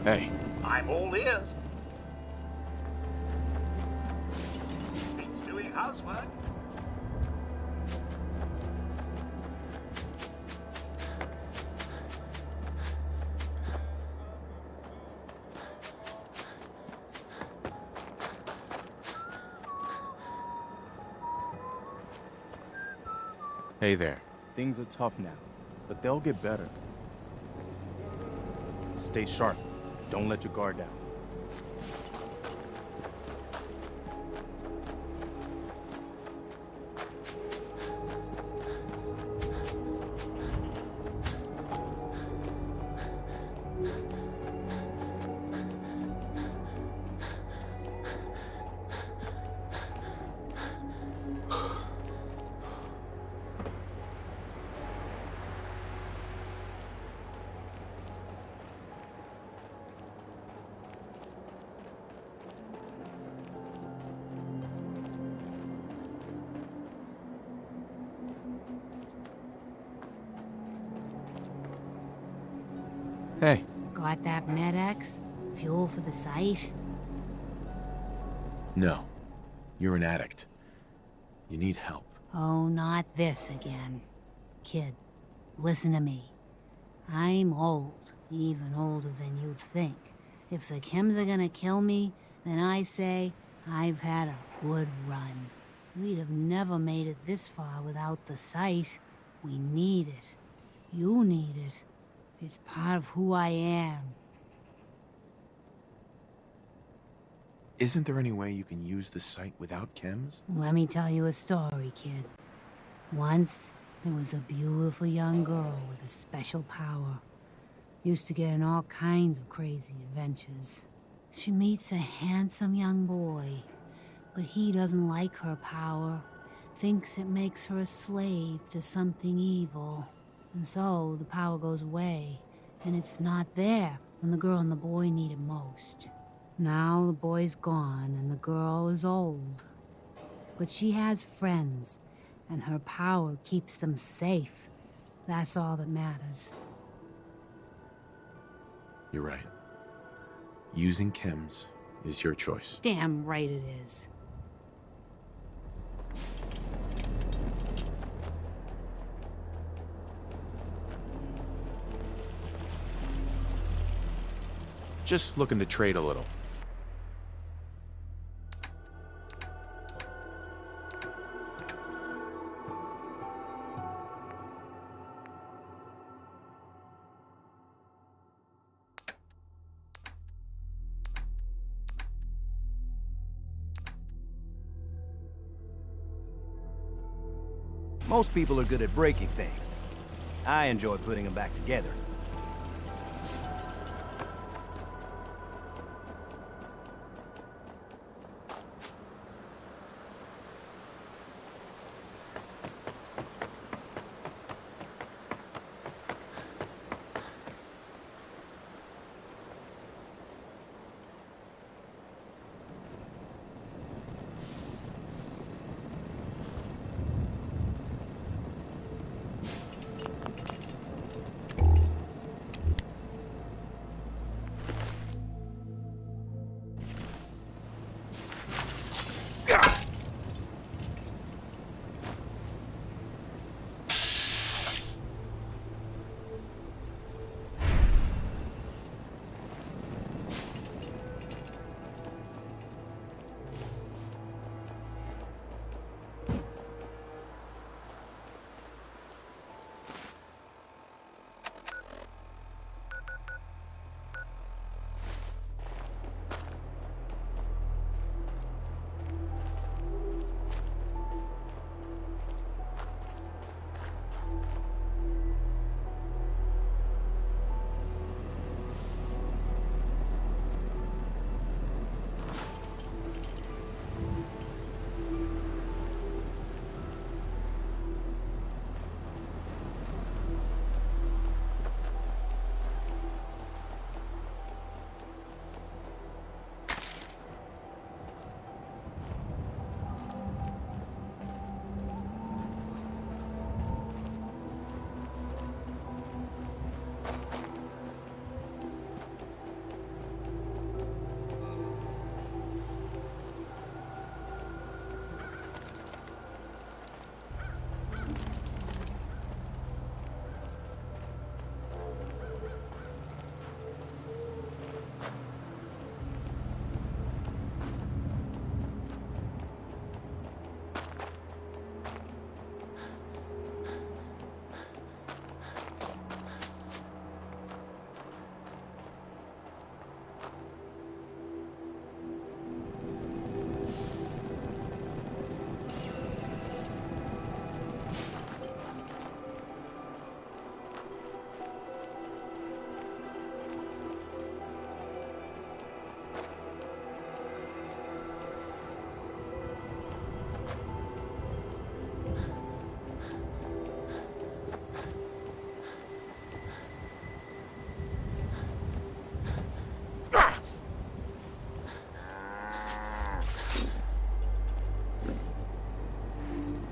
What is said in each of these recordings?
Hey. I'm all ears. It's doing housework. Hey there. Things are tough now, but they'll get better. Stay sharp. Don't let your guard down. Hey. Got that Med-X? Fuel for the site? No. You're an addict. You need help. Oh, not this again. Kid, listen to me. I'm old, even older than you'd think. If the chems are gonna kill me, then I say I've had a good run. We'd have never made it this far without the site. We need it. You need it. It's part of who I am. Isn't there any way you can use the site without chems? Let me tell you a story, kid. Once, there was a beautiful young girl with a special power. Used to get in all kinds of crazy adventures. She meets a handsome young boy, but he doesn't like her power. Thinks it makes her a slave to something evil. And so, the power goes away, and it's not there when the girl and the boy need it most. Now the boy's gone, and the girl is old. But she has friends, and her power keeps them safe. That's all that matters. You're right. Using chems is your choice. Damn right it is. Just looking to trade a little. Most people are good at breaking things. I enjoy putting them back together.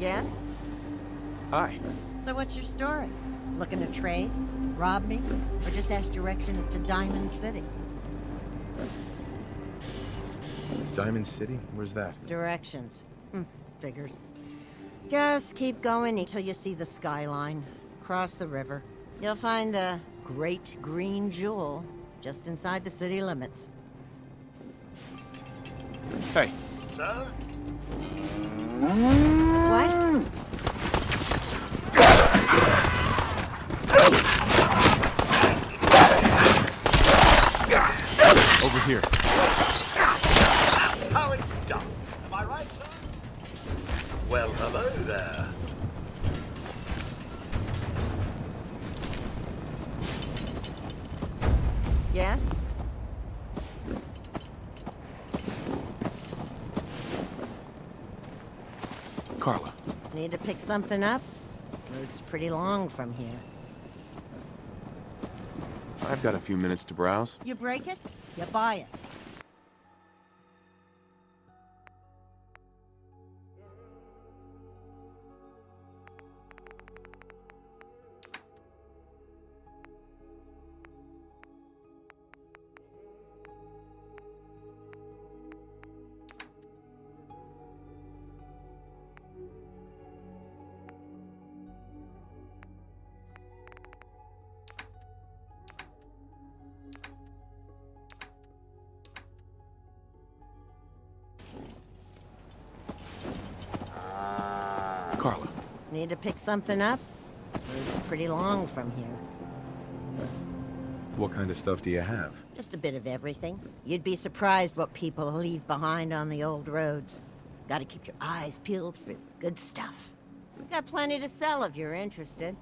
Yeah? Hi. So what's your story? Looking to trade? Rob me? Or just ask directions to Diamond City? Diamond City? Where's that? Directions. Figures. Just keep going until you see the skyline. Cross the river. You'll find the Great Green Jewel just inside the city limits. Hey. Sir? What? Over here. That's how it's done. Am I right, sir? Well, hello there. Yeah? Carla. Need to pick something up? Road's pretty long from here. I've got a few minutes to browse. You break it, you buy it. Carla. Need to pick something up? Road's pretty long from here. What kind of stuff do you have? Just a bit of everything. You'd be surprised what people leave behind on the old roads. Gotta keep your eyes peeled for good stuff. We've got plenty to sell if you're interested.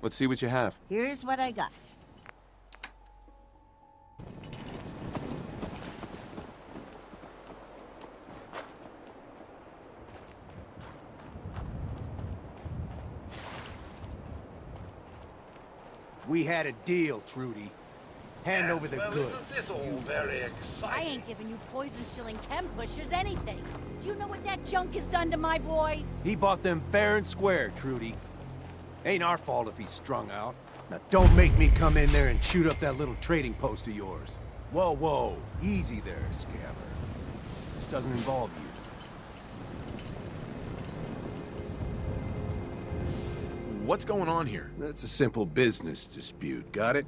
Let's see what you have. Here's what I got. We had a deal, Trudy. Hand over the well, goods. Isn't this all very I exciting? ain't giving you poison-shilling chem pushers anything. Do you know what that junk has done to my boy? He bought them fair and square, Trudy. Ain't our fault if he's strung out. Now don't make me come in there and shoot up that little trading post of yours. Whoa, whoa. Easy there, scammer. This doesn't involve you. What's going on here? That's a simple business dispute, got it?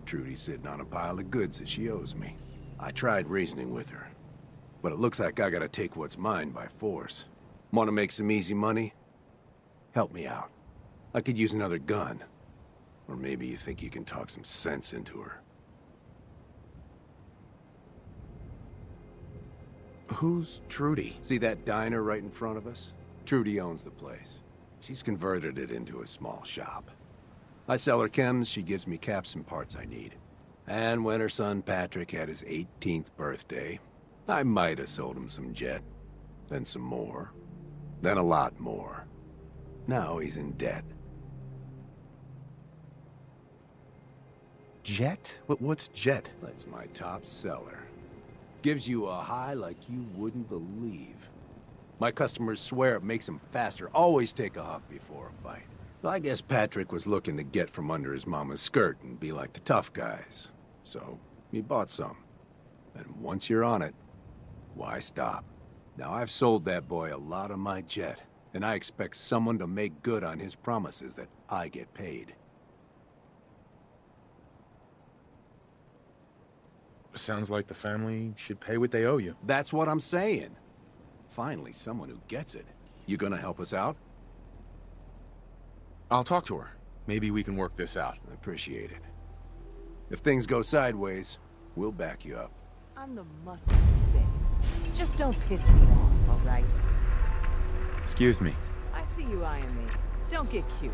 Trudy's sitting on a pile of goods that she owes me. I tried reasoning with her, but it looks like I gotta take what's mine by force. Want to make some easy money? Help me out. I could use another gun. Or maybe you think you can talk some sense into her. Who's Trudy? See that diner right in front of us? Trudy owns the place. She's converted it into a small shop. I sell her chems, she gives me caps and parts I need. And when her son Patrick had his 18th birthday, I might have sold him some jet. Then some more. Then a lot more. Now he's in debt. Jet? What's Jet? That's my top seller. Gives you a high like you wouldn't believe. My customers swear it makes them faster. Always take off before a fight. Well, I guess Patrick was looking to get from under his mama's skirt and be like the tough guys. So, he bought some. And once you're on it, why stop? Now, I've sold that boy a lot of my jet, and I expect someone to make good on his promises that I get paid. Sounds like the family should pay what they owe you. That's what I'm saying. Finally, someone who gets it. You gonna help us out? I'll talk to her. Maybe we can work this out. I appreciate it. If things go sideways, we'll back you up. I'm the muscle, babe. Just don't piss me off, all right? Excuse me. I see you eyeing me. Don't get cute.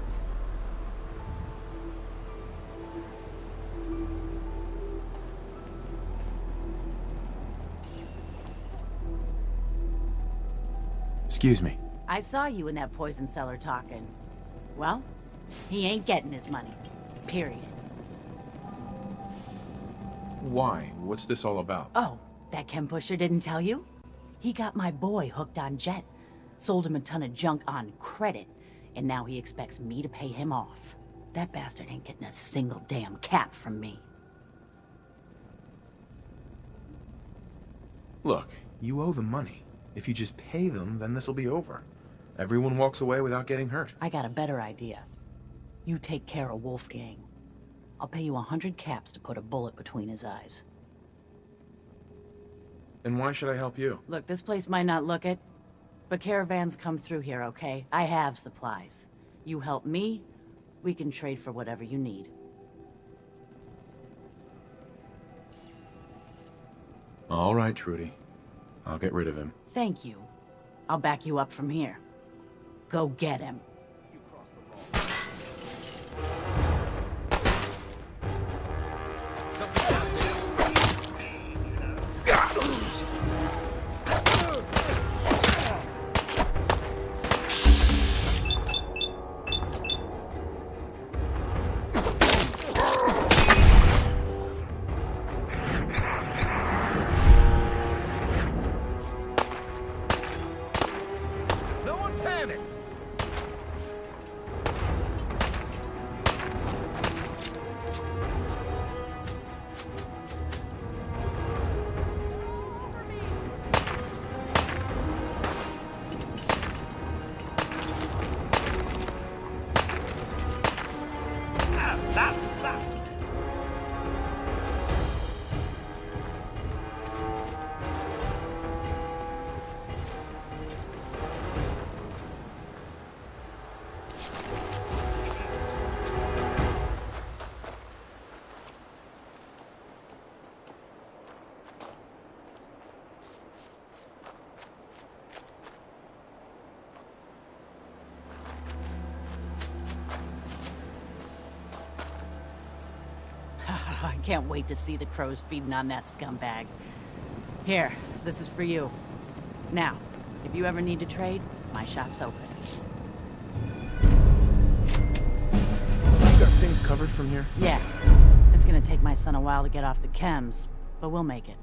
Excuse me. I saw you in that poison cellar talking. Well, he ain't getting his money. Period. Why? What's this all about? Oh, that chem pusher didn't tell you? He got my boy hooked on Jet, sold him a ton of junk on credit, and now he expects me to pay him off. That bastard ain't getting a single damn cap from me. Look, you owe them money. If you just pay them, then this'll be over. Everyone walks away without getting hurt. I got a better idea. You take care of Wolfgang. I'll pay you 100 caps to put a bullet between his eyes. And why should I help you? Look, this place might not look it, but caravans come through here, okay? I have supplies. You help me, we can trade for whatever you need. All right, Trudy. I'll get rid of him. Thank you. I'll back you up from here. Go get him. No one panic! I can't wait to see the crows feeding on that scumbag. Here, this is for you. Now, if you ever need to trade, my shop's open. You got things covered from here? Yeah. It's gonna take my son a while to get off the chems, but we'll make it.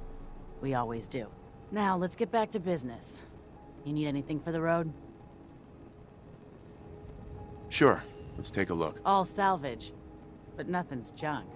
We always do. Now, let's get back to business. You need anything for the road? Sure. Let's take a look. All salvage, but nothing's junk.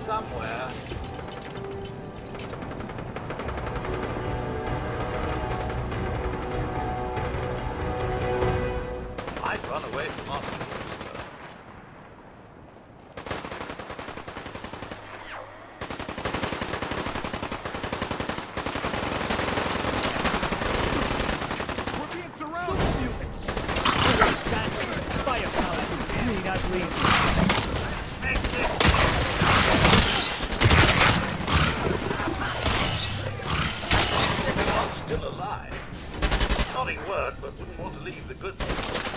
somewhere. I'd run away from monsters. Still alive. Funny word, but wouldn't want to leave the good stuff.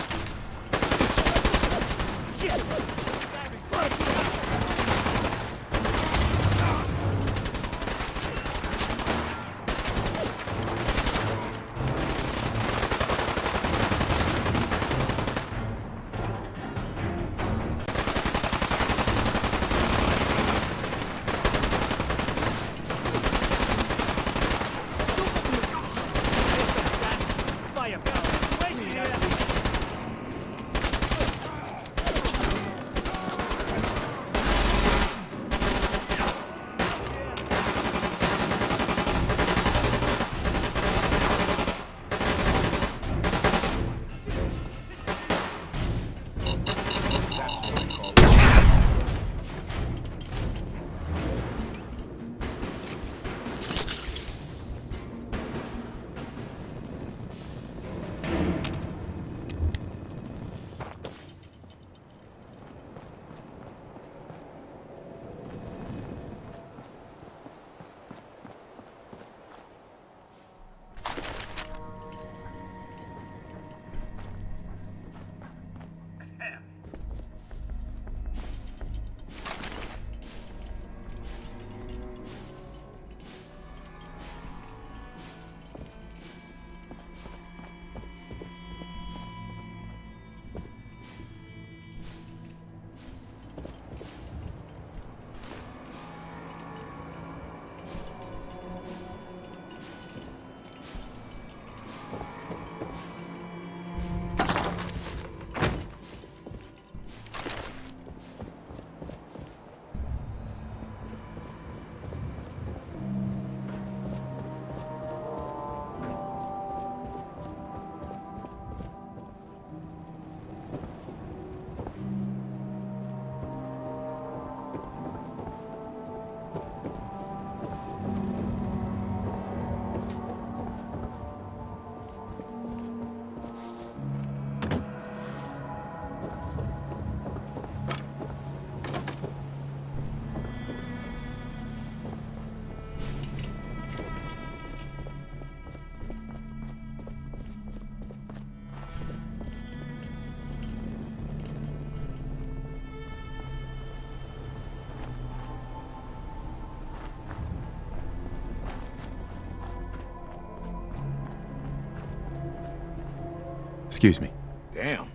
Excuse me. Damn.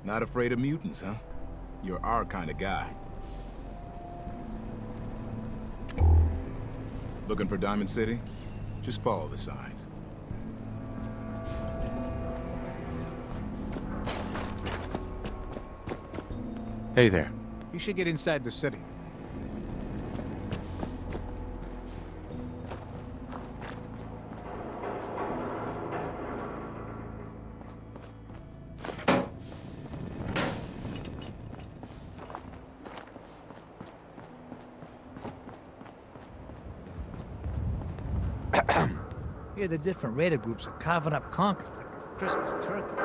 Not afraid of mutants, huh? You're our kind of guy. Looking for Diamond City? Just follow the signs. Hey there. You should get inside the city. Here, the different raider groups are carving up concrete like Christmas turkey.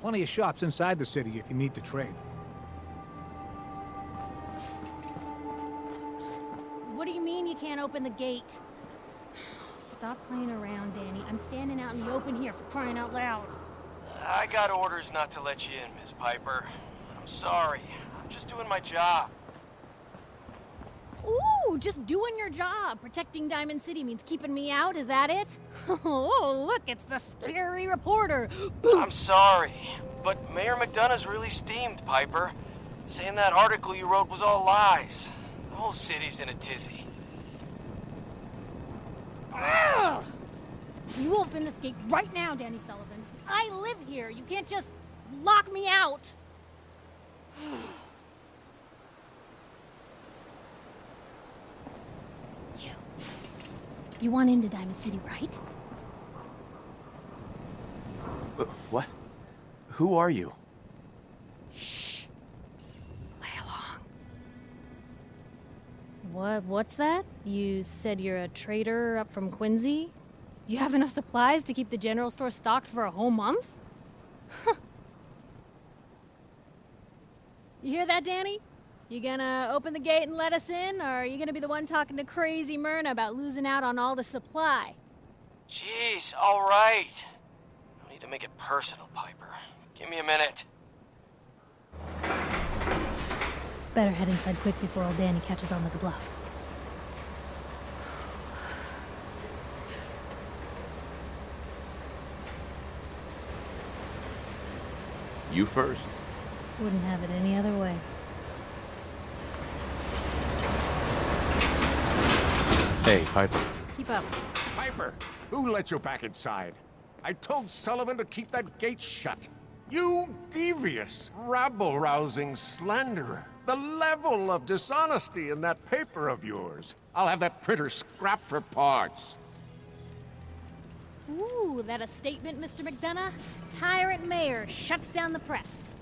Plenty of shops inside the city if you need to trade. What do you mean you can't open the gate? Stop playing around, Danny. I'm standing out in the open here for crying out loud. I got orders not to let you in, Miss Piper. I'm sorry. I'm just doing my job. Ooh, Oh, just doing your job. Protecting Diamond City means keeping me out, is that it? Oh, look, it's the scary reporter. I'm sorry, but Mayor McDonough's really steamed, Piper. Saying that article you wrote was all lies. The whole city's in a tizzy. Ugh! You open this gate right now, Danny Sullivan. I live here. You can't just lock me out. You want into Diamond City, right? What? Who are you? Shh. Play along. What's that? You said you're a trader up from Quincy? You have enough supplies to keep the general store stocked for a whole month? You hear that, Danny? You gonna open the gate and let us in, or are you gonna be the one talking to crazy Myrna about losing out on all the supply? Jeez, all right. No need to make it personal, Piper. Give me a minute. Better head inside quick before old Danny catches on with the bluff. You first. Wouldn't have it any other way. Hey, Piper. Keep up. Piper, who let you back inside? I told Sullivan to keep that gate shut. You devious, rabble-rousing slanderer. The level of dishonesty in that paper of yours. I'll have that printer scrapped for parts. Ooh, that a statement, Mr. McDonough? Tyrant mayor shuts down the press.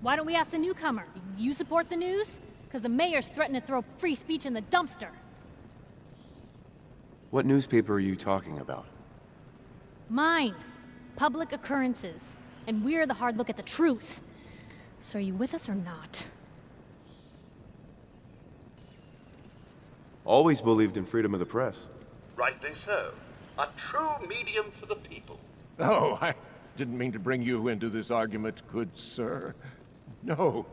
Why don't we ask the newcomer? You support the news? Because the mayor's threatened to throw free speech in the dumpster. What newspaper are you talking about? Mine. Public Occurrences. And we're the hard look at the truth. So are you with us or not? Always believed in freedom of the press. Rightly so. A true medium for the people. Oh, I didn't mean to bring you into this argument, good sir. No.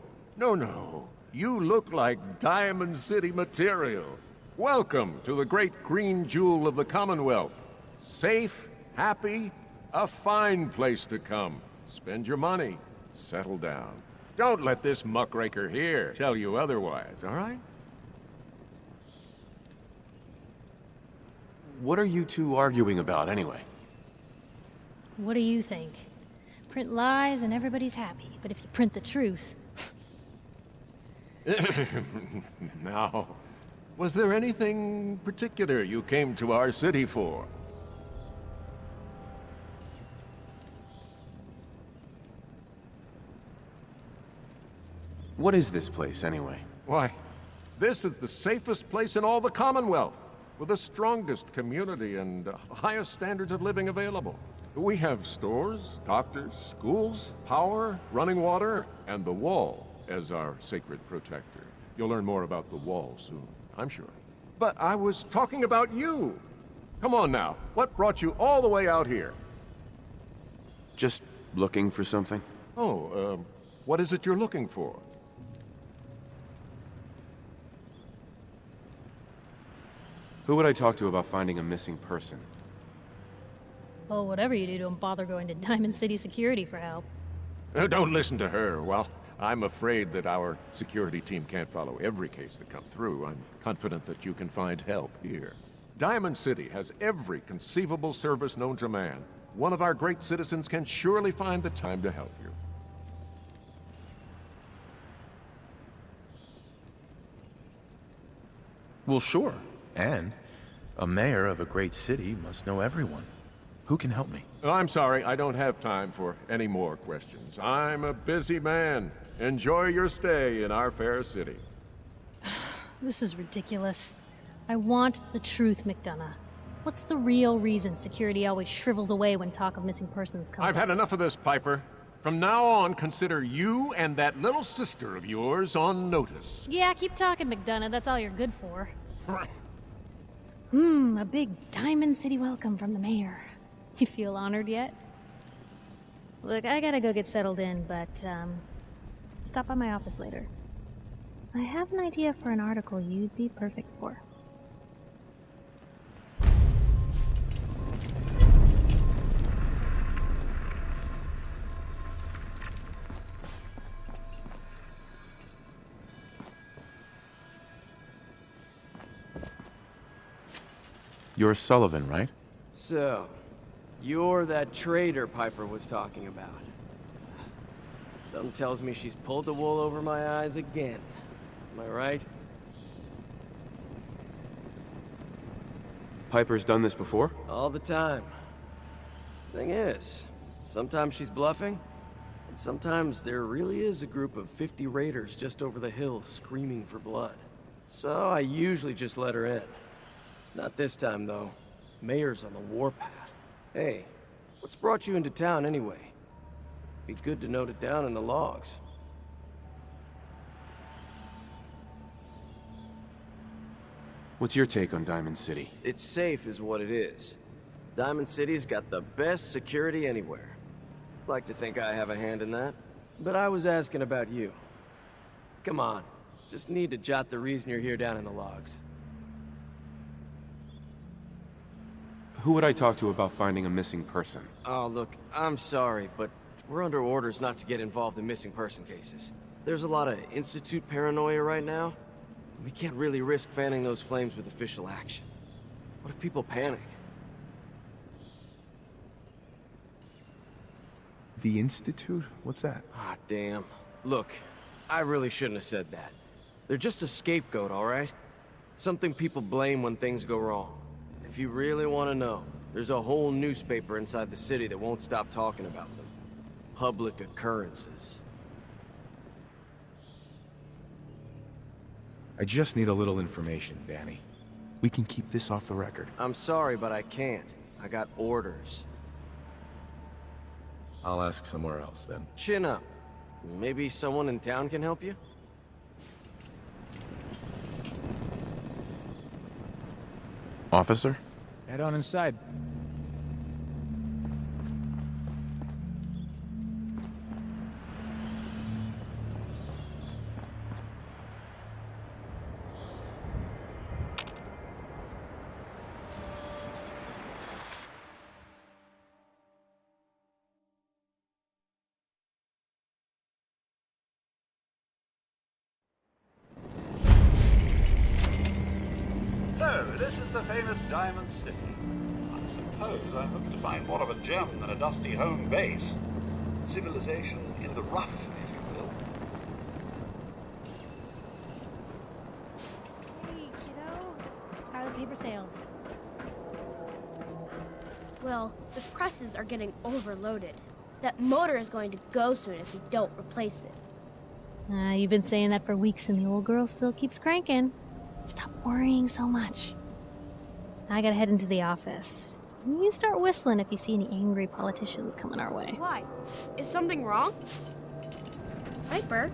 You look like Diamond City material. Welcome to the great green jewel of the Commonwealth. Safe, happy, a fine place to come. Spend your money, settle down. Don't let this muckraker here tell you otherwise, all right? What are you two arguing about, anyway? What do you think? Print lies and everybody's happy, but if you print the truth... Now, was there anything particular you came to our city for? What is this place, anyway? Why, this is the safest place in all the Commonwealth, with the strongest community and highest standards of living available. We have stores, doctors, schools, power, running water, and the Wall as our sacred protector. You'll learn more about the Wall soon, I'm sure. But I was talking about you. Come on now, what brought you all the way out here? Just looking for something? Oh, what is it you're looking for? Who would I talk to about finding a missing person? Well, whatever you do, don't bother going to Diamond City Security for help. Don't listen to her. Well, I'm afraid that our security team can't follow every case that comes through. I'm confident that you can find help here. Diamond City has every conceivable service known to man. One of our great citizens can surely find the time to help you. Well, sure. And a mayor of a great city must know everyone. Who can help me? I'm sorry, I don't have time for any more questions. I'm a busy man. Enjoy your stay in our fair city. This is ridiculous. I want the truth, McDonough. What's the real reason security always shrivels away when talk of missing persons comes I've had enough of this, Piper. From now on, consider you and that little sister of yours on notice. Yeah, keep talking, McDonough. That's all you're good for. A big Diamond City welcome from the mayor. You feel honored yet? Look, I gotta go get settled in, but, stop by my office later. I have an idea for an article you'd be perfect for. You're Sullivan, right? So, you're that traitor Piper was talking about. Something tells me she's pulled the wool over my eyes again. Am I right? Piper's done this before? All the time. Thing is, sometimes she's bluffing, and sometimes there really is a group of 50 raiders just over the hill screaming for blood. So I usually just let her in. Not this time, though. Mayor's on the warpath. Hey, what's brought you into town anyway? Be good to note it down in the logs. What's your take on Diamond City? It's safe is what it is. Diamond City's got the best security anywhere. Like to think I have a hand in that. But I was asking about you. Come on, just need to jot the reason you're here down in the logs. Who would I talk to about finding a missing person? Oh, look, I'm sorry, but we're under orders not to get involved in missing person cases. There's a lot of Institute paranoia right now. We can't really risk fanning those flames with official action. What if people panic? The Institute? What's that? Ah, damn. Look, I really shouldn't have said that. They're just a scapegoat, all right? Something people blame when things go wrong. If you really want to know, there's a whole newspaper inside the city that won't stop talking about them. Public occurrences. I just need a little information, Danny. We can keep this off the record. I'm sorry, but I can't. I got orders. I'll ask somewhere else, then. Chin up. Maybe someone in town can help you? Officer? Head on inside. So, this is the famous Diamond City. I suppose I hope to find more of a gem than a dusty home base. Civilization in the rough, if you will. Hey, kiddo. How are the paper sales? Well, the presses are getting overloaded. That motor is going to go soon if we don't replace it. You've been saying that for weeks and the old girl still keeps cranking. Stop worrying so much. I gotta head into the office. You start whistling if you see any angry politicians coming our way. Why? Is something wrong? Piper?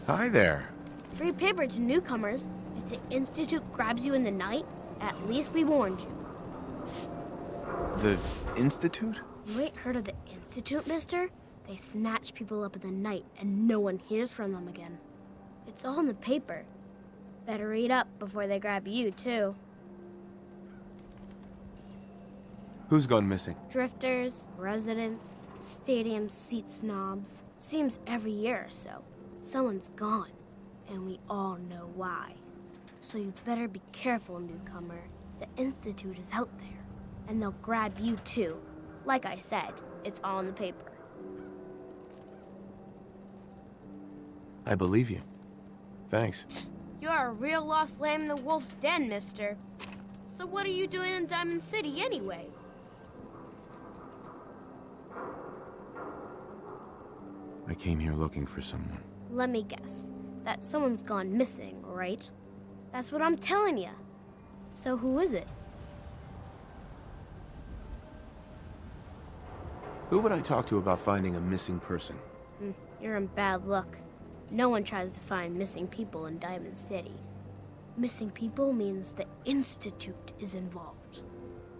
Hi there. Free paper to newcomers. If the Institute grabs you in the night, at least we warned you. The Institute? You ain't heard of the Institute, mister? They snatch people up in the night and no one hears from them again. It's all in the paper. Better read up before they grab you, too. Who's gone missing? Drifters, residents, stadium seat snobs. Seems every year or so, someone's gone, and we all know why. So you better be careful, newcomer. The Institute is out there, and they'll grab you, too. Like I said, it's all in the paper. I believe you. Thanks. You're a real lost lamb in the wolf's den, mister. So what are you doing in Diamond City anyway? I came here looking for someone. Let me guess. That someone's gone missing, right? That's what I'm telling you. So who is it? Who would I talk to about finding a missing person? You're in bad luck. No one tries to find missing people in Diamond City. Missing people means the Institute is involved.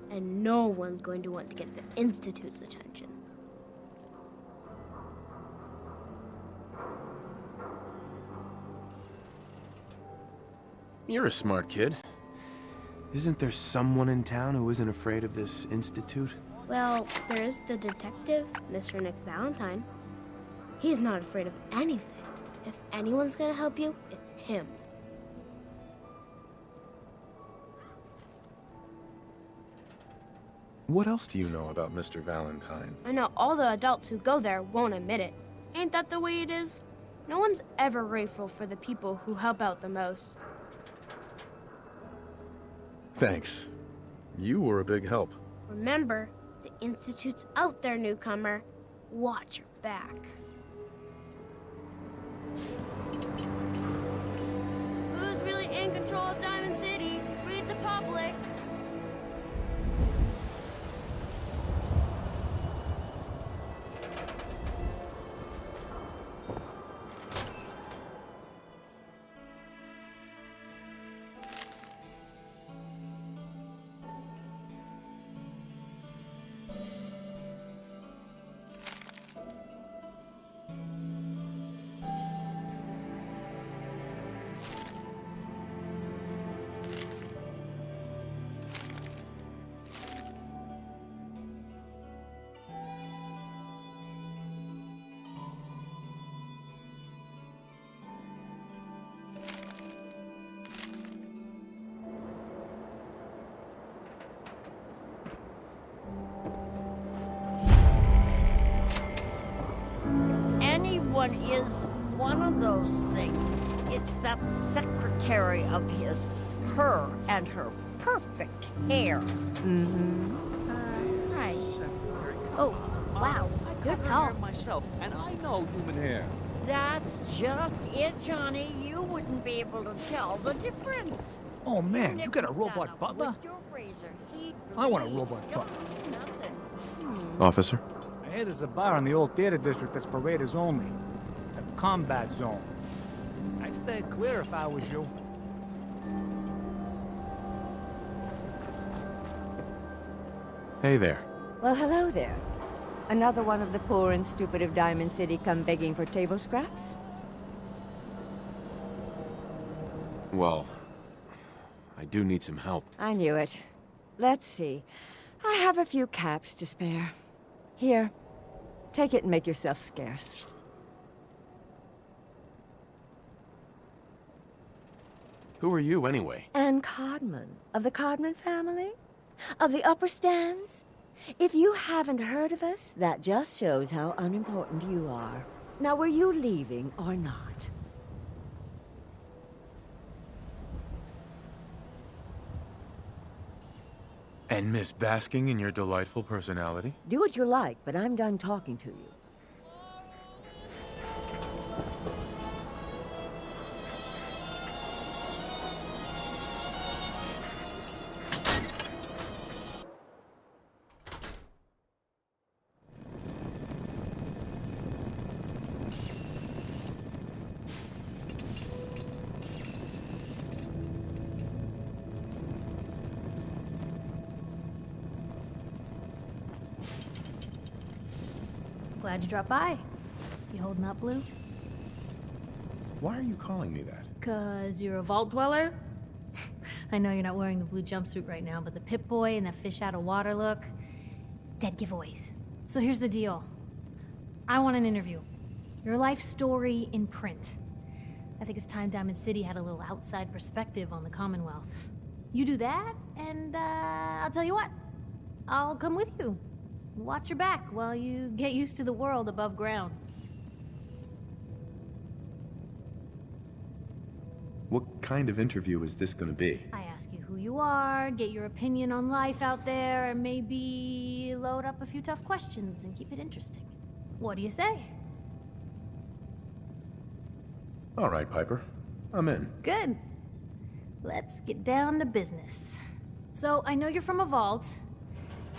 And no one's going to want to get the Institute's attention. You're a smart kid. Isn't there someone in town who isn't afraid of this institute? Well, there's the detective, Mr. Nick Valentine. He's not afraid of anything. If anyone's gonna help you, it's him. What else do you know about Mr. Valentine? I know all the adults who go there won't admit it. Ain't that the way it is? No one's ever grateful for the people who help out the most. Thanks. You were a big help. Remember, the Institute's out there, newcomer. Watch your back. Who's really in control of Diamond City? Read the public. Anyone is one of those things. It's that secretary of his, her and her perfect hair. Hi. Oh, wow. You're tall. Myself, and I know human hair. That's just it, Johnny. You wouldn't be able to tell the difference. Oh man, you got a robot butler? I want a robot butler. Officer? I hear there's a bar in the old theater district that's for raiders only. A combat zone. I'd stay clear if I was you. Hey there. Well, hello there. Another one of the poor and stupid of Diamond City come begging for table scraps? Well, I do need some help. I knew it. Let's see. I have a few caps to spare. Here, take it and make yourself scarce. Who are you, anyway? Anne Codman, of the Codman family? Of the upper stands? If you haven't heard of us, that just shows how unimportant you are. Now, were you leaving or not? And Miss basking in your delightful personality? Do what you like, but I'm done talking to you. Glad you dropped by. You holding up, Blue? Why are you calling me that? 'Cause you're a vault dweller? I know you're not wearing the blue jumpsuit right now, but the Pip-Boy and the fish out of water look... dead giveaways. So here's the deal. I want an interview. Your life story in print. I think it's time Diamond City had a little outside perspective on the Commonwealth. You do that, and I'll tell you what. I'll come with you. Watch your back while you get used to the world above ground. What kind of interview is this gonna be? I ask you who you are, get your opinion on life out there, and maybe load up a few tough questions and keep it interesting. What do you say? All right, Piper. I'm in. Good. Let's get down to business. So, I know you're from a vault.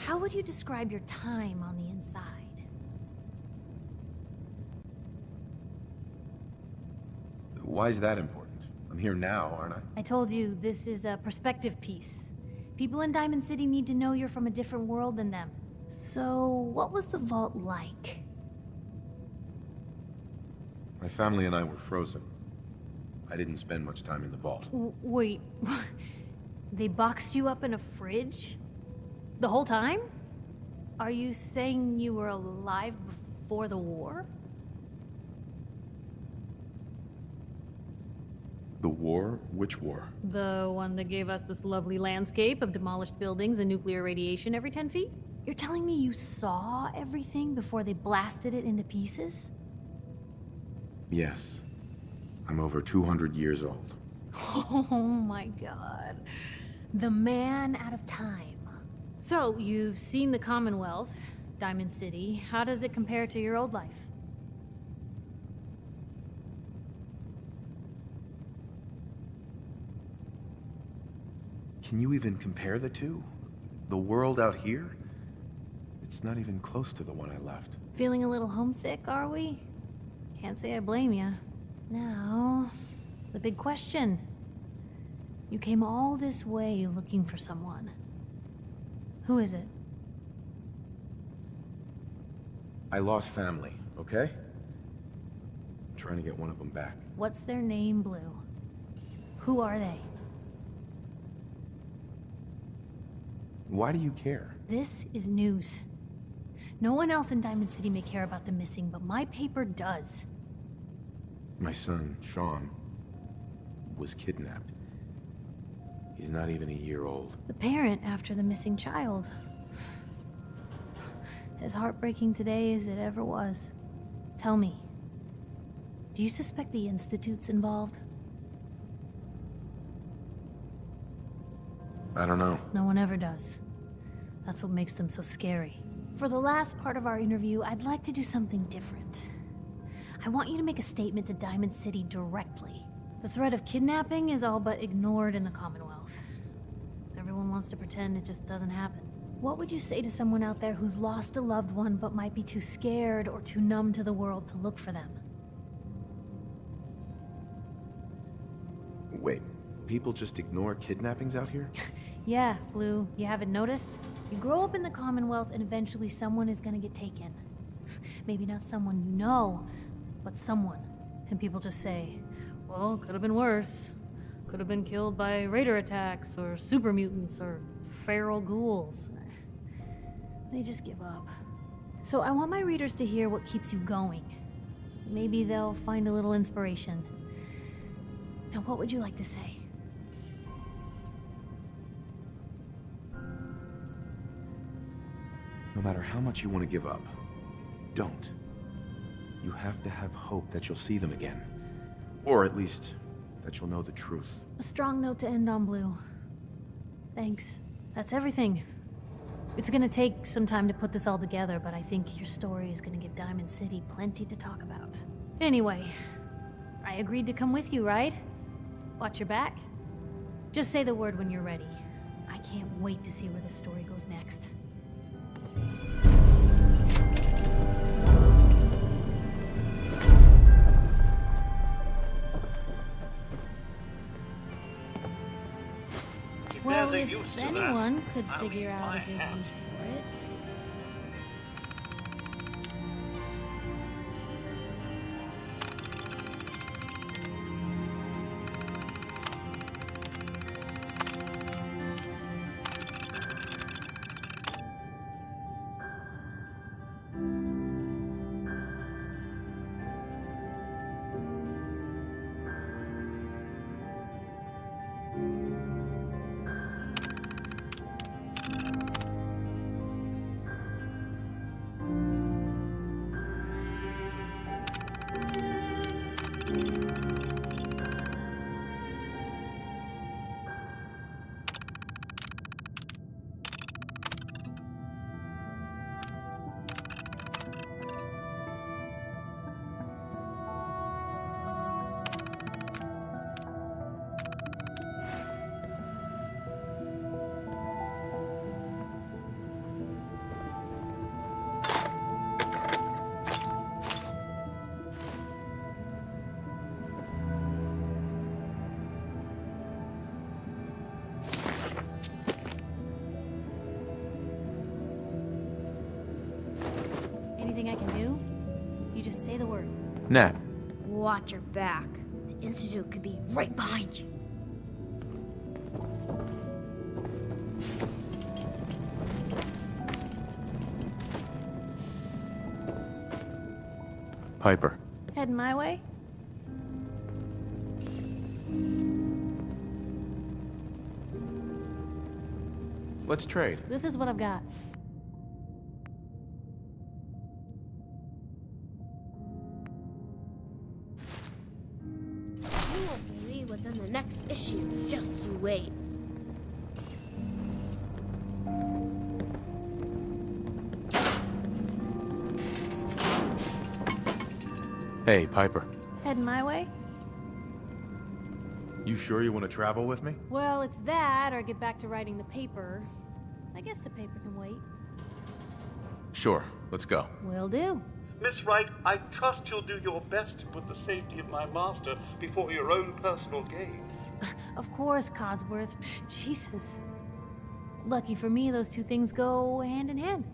How would you describe your time on the inside? Why is that important? I'm here now, aren't I? I told you, this is a perspective piece. People in Diamond City need to know you're from a different world than them. So, what was the vault like? My family and I were frozen. I didn't spend much time in the vault. Wait, they boxed you up in a fridge? The whole time? Are you saying you were alive before the war? The war? Which war? The one that gave us this lovely landscape of demolished buildings and nuclear radiation every 10 feet? You're telling me you saw everything before they blasted it into pieces? Yes. I'm over 200 years old. Oh my god. The man out of time. So, you've seen the Commonwealth, Diamond City. How does it compare to your old life? Can you even compare the two? The world out here? It's not even close to the one I left. Feeling a little homesick, are we? Can't say I blame ya. Now, the big question. You came all this way looking for someone. Who is it? I lost family, okay? I'm trying to get one of them back. What's their name, Blue? Who are they? Why do you care? This is news. No one else in Diamond City may care about the missing, but my paper does. My son, Sean, was kidnapped. He's not even a year old. The parent after the missing child. As heartbreaking today as it ever was. Tell me, do you suspect the Institute's involved? I don't know. No one ever does. That's what makes them so scary. For the last part of our interview, I'd like to do something different. I want you to make a statement to Diamond City directly. The threat of kidnapping is all but ignored in the Commonwealth. Everyone wants to pretend it just doesn't happen. What would you say to someone out there who's lost a loved one but might be too scared or too numb to the world to look for them? Wait, people just ignore kidnappings out here? Yeah, Blue, you haven't noticed? You grow up in the Commonwealth and eventually someone is gonna get taken. Maybe not someone you know, but someone. And people just say, well, could have been worse. Could have been killed by raider attacks, or super mutants, or feral ghouls. They just give up. So I want my readers to hear what keeps you going. Maybe they'll find a little inspiration. Now, what would you like to say? No matter how much you want to give up, don't. You have to have hope that you'll see them again. Or at least, that you'll know the truth. A strong note to end on, Blue. Thanks. That's everything. It's gonna take some time to put this all together, but I think your story is gonna give Diamond City plenty to talk about. Anyway, I agreed to come with you, right? Watch your back. Just say the word when you're ready. I can't wait to see where this story goes next. Well, if anyone could figure out a good use for it. Anything I can do? You just say the word. Nat. Watch your back. The Institute could be right behind you. Piper. Heading my way? Let's trade. This is what I've got. You won't believe what's in the next issue. Just you wait. Hey, Piper. Heading my way? You sure you want to travel with me? Well, it's that, or get back to writing the paper. I guess the paper can wait. Sure, let's go. Will do. Miss Wright, I trust you'll do your best to put the safety of my master before your own personal gain. Of course, Codsworth. Jesus. Lucky for me, those two things go hand in hand.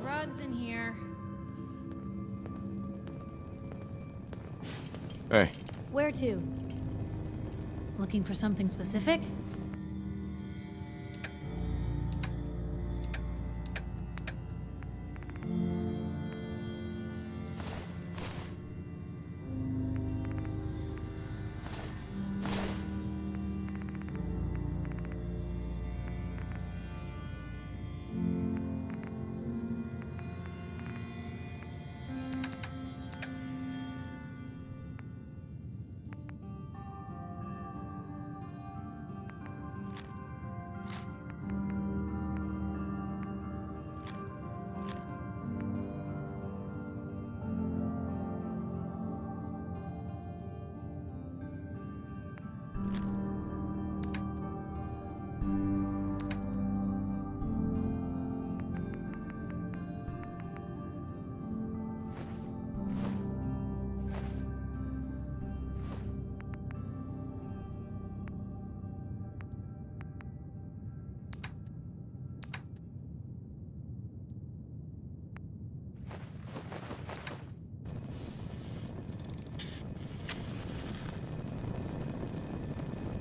Drugs in here. Hey. Where to? Looking for something specific?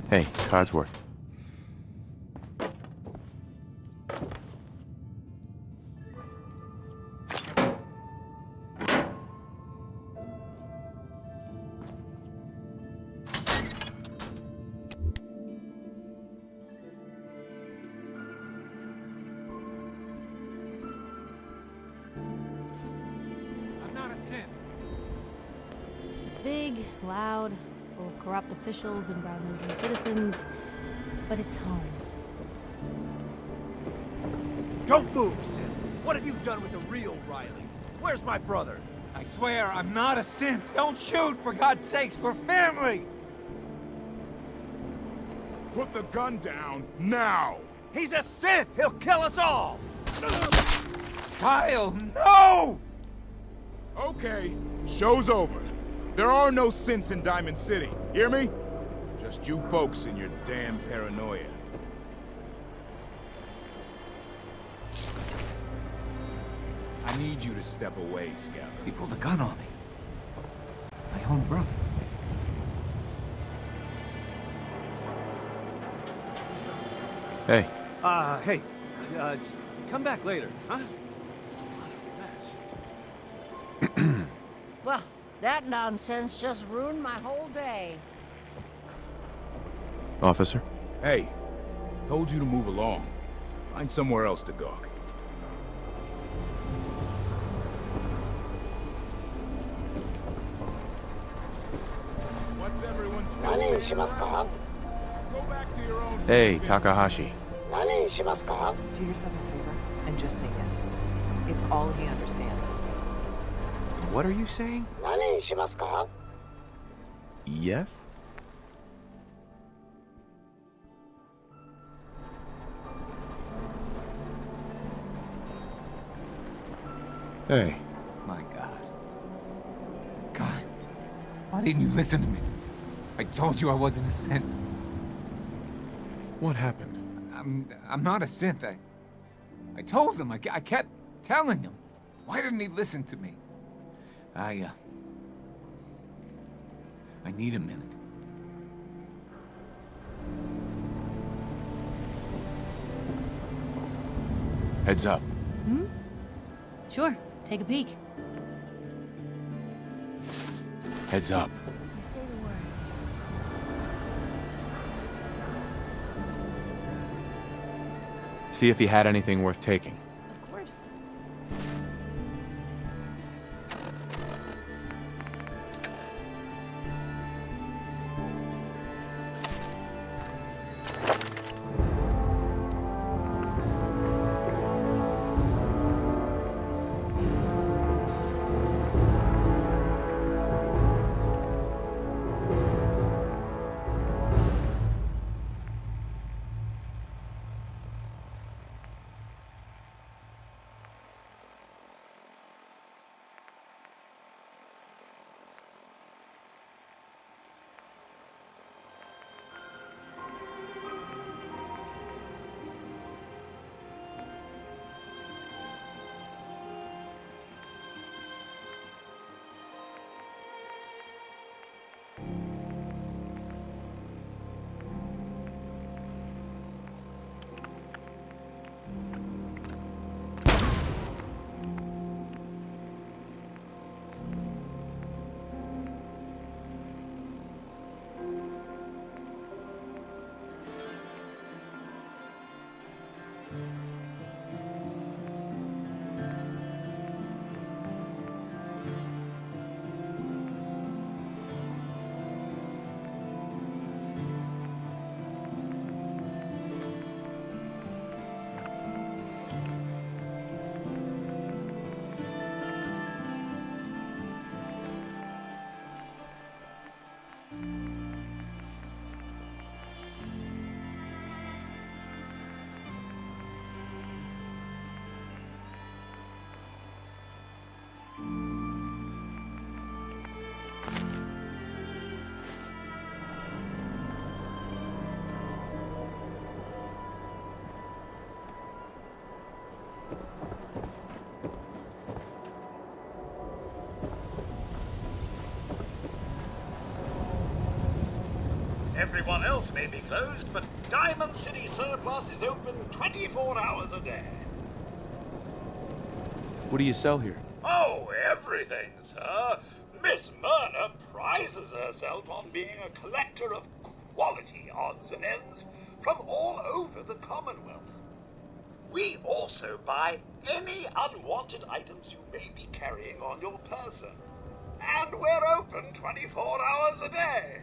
Hey, Codsworth. I'm not a synth. It's big, loud, full of corrupt officials and brown-nosing citizens, but it's home. Don't move, Sid. What have you done with the real Riley? Where's my brother? I swear, I'm not a synth. Don't shoot, for God's sakes, we're family! Put the gun down, now! He's a synth! He'll kill us all! Kyle, no! Okay, show's over. There are no synths in Diamond City, hear me? Just you folks and your damn paranoia. I need you to step away, Scout. He pulled a gun on me. My own brother. Hey. Hey. Come back later, huh? Well, that nonsense just ruined my whole day. Officer? Hey, told you to move along. Find somewhere else to gawk. What's everyone's story? Go back to your own... Hey, Takahashi. Do yourself a favor and just say yes. It's all he understands. What are you saying? Yes? Hey. My God. God. Why didn't you listen to me? I told you I wasn't a synth. What happened? I'm not a synth. I told him. I kept telling him. Why didn't he listen to me? I need a minute. Heads up. Hmm? Sure. Take a peek. Heads up. You say the word. See if he had anything worth taking. Of course. Everyone else may be closed, but Diamond City Surplus is open 24 hours a day. What do you sell here? Oh, everything, sir. Miss Myrna prizes herself on being a collector of quality odds and ends from all over the Commonwealth. We also buy any unwanted items you may be carrying on your person. And we're open 24 hours a day.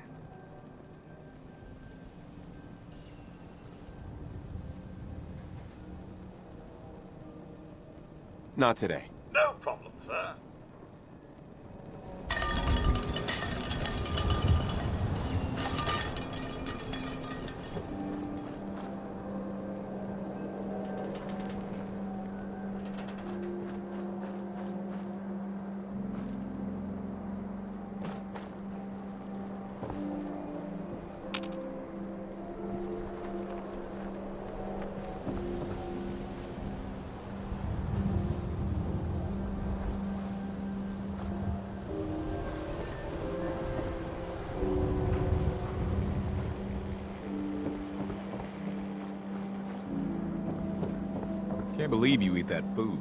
Not today. No problem, sir. Can't believe you eat that food.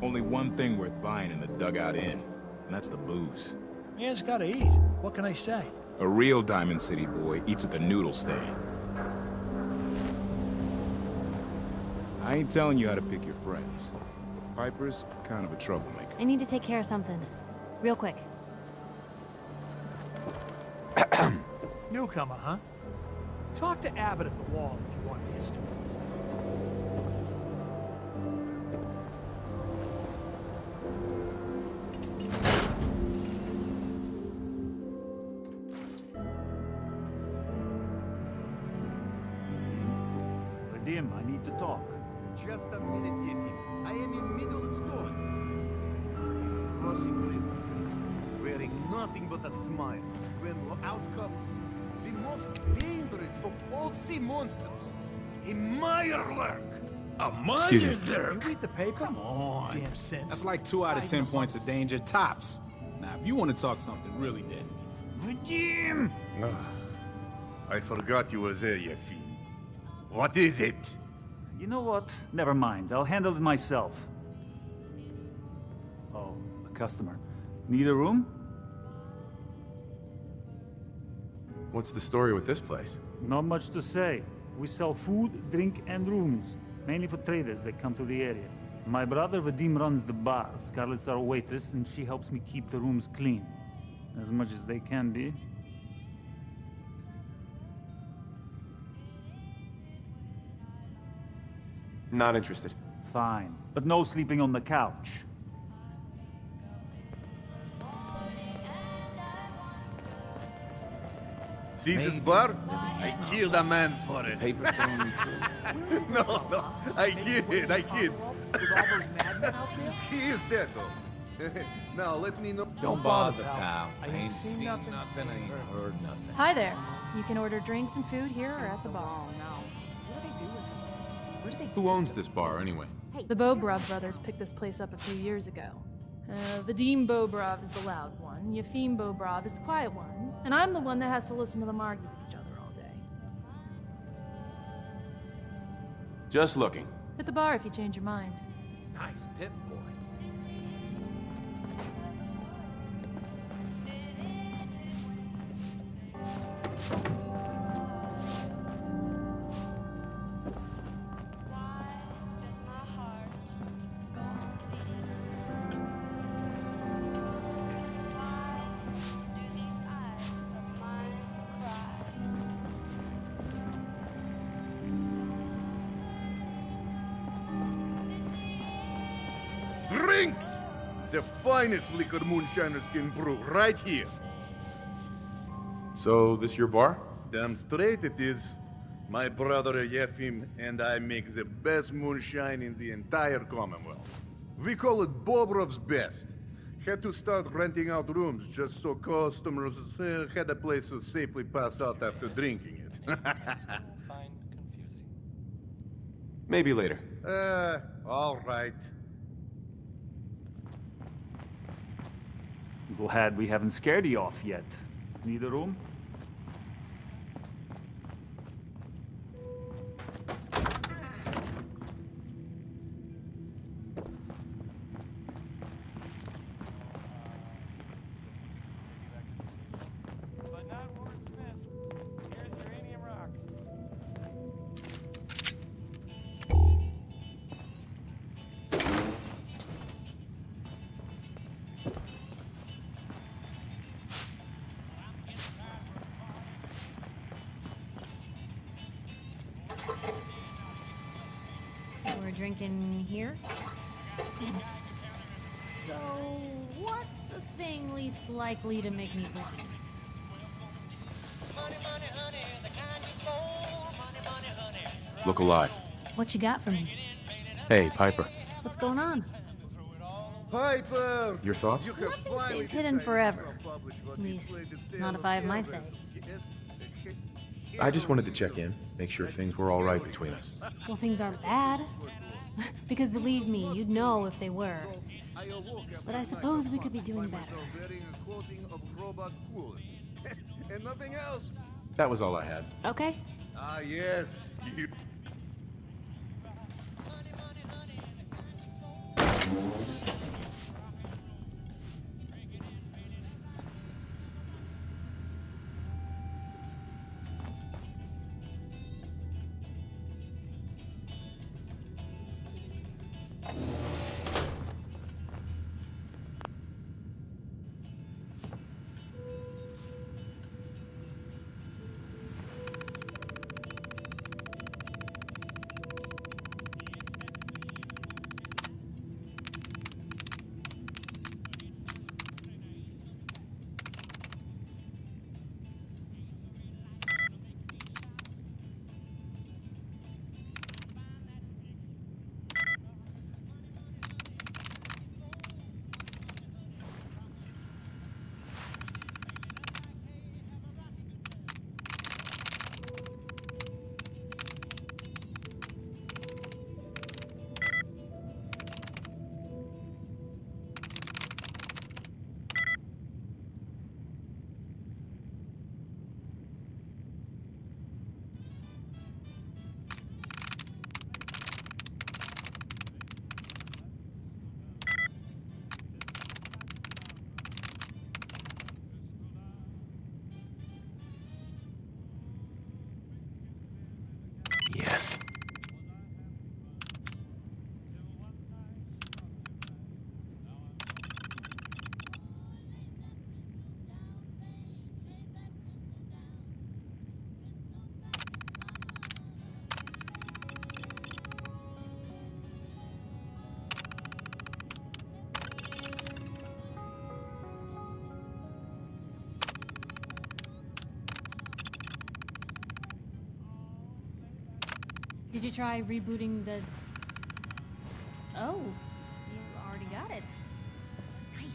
Only one thing worth buying in the Dugout Inn, and that's the booze. Man's gotta eat. What can I say? A real Diamond City boy eats at the noodle stand. I ain't telling you how to pick your friends. Piper's kind of a troublemaker. I need to take care of something. Real quick. Newcomer, huh? Talk to Abbott at the wall if you want history. Vadim, I need to talk. Just a minute, Yeti. I am in middle storm. Crossing river. wearing nothing but a smile, when out comes the most dangerous of all sea monsters, a Mirelurk! A Excuse me. Mirelurk? You read the paper? Come on. Damn sense. That's like 2 out of 10 points of danger, tops. Now, if you want to talk something really deadly. Redeem! I forgot you were there, Yefim. What is it? You know what? Never mind. I'll handle it myself. Oh, a customer. Need a room? What's the story with this place? Not much to say. We sell food, drink, and rooms. Mainly for traders that come to the area. My brother Vadim runs the bar. Scarlett's our waitress, and she helps me keep the rooms clean. As much as they can be. Not interested. Fine. But no sleeping on the couch. See this bar? I killed a man for it. Paper stone true. No, I kid. He is dead, though. Now, let me know. Don't bother, pal. I ain't seen nothing, I ain't heard nothing. Hi there. You can order drinks and food here or at the bar. Oh, no. What do they do with them? Where do they Who owns this bar, anyway? The Bobrov brothers picked this place up a few years ago. Vadim Bobrov is the loud one, Yefim Bobrov is the quiet one, and I'm the one that has to listen to them argue with each other all day. Just looking. Hit the bar if you change your mind. Nice pip, boy. Drinks! The finest liquor moonshiners can brew right here. So, this your bar? Damn straight it is. My brother Yefim and I make the best moonshine in the entire Commonwealth. We call it Bobrov's Best. Had to start renting out rooms just so customers had a place to safely pass out after drinking it. Maybe later. All right. Glad we haven't scared you off yet. Need a room? We're drinking here? So, what's the thing least likely to make me blind? Look alive. What you got for me? Hey, Piper. What's going on? Piper! Your thoughts? Nothing stays hidden forever. At least, not if I have my say. I just wanted to check in, make sure things were all right between us. Well, things aren't bad. Because believe me, you'd know if they were. But I suppose we could be doing better. And nothing else. That was all I had. Okay. Ah, yes. Did you try rebooting the... Oh, you already got it. Nice.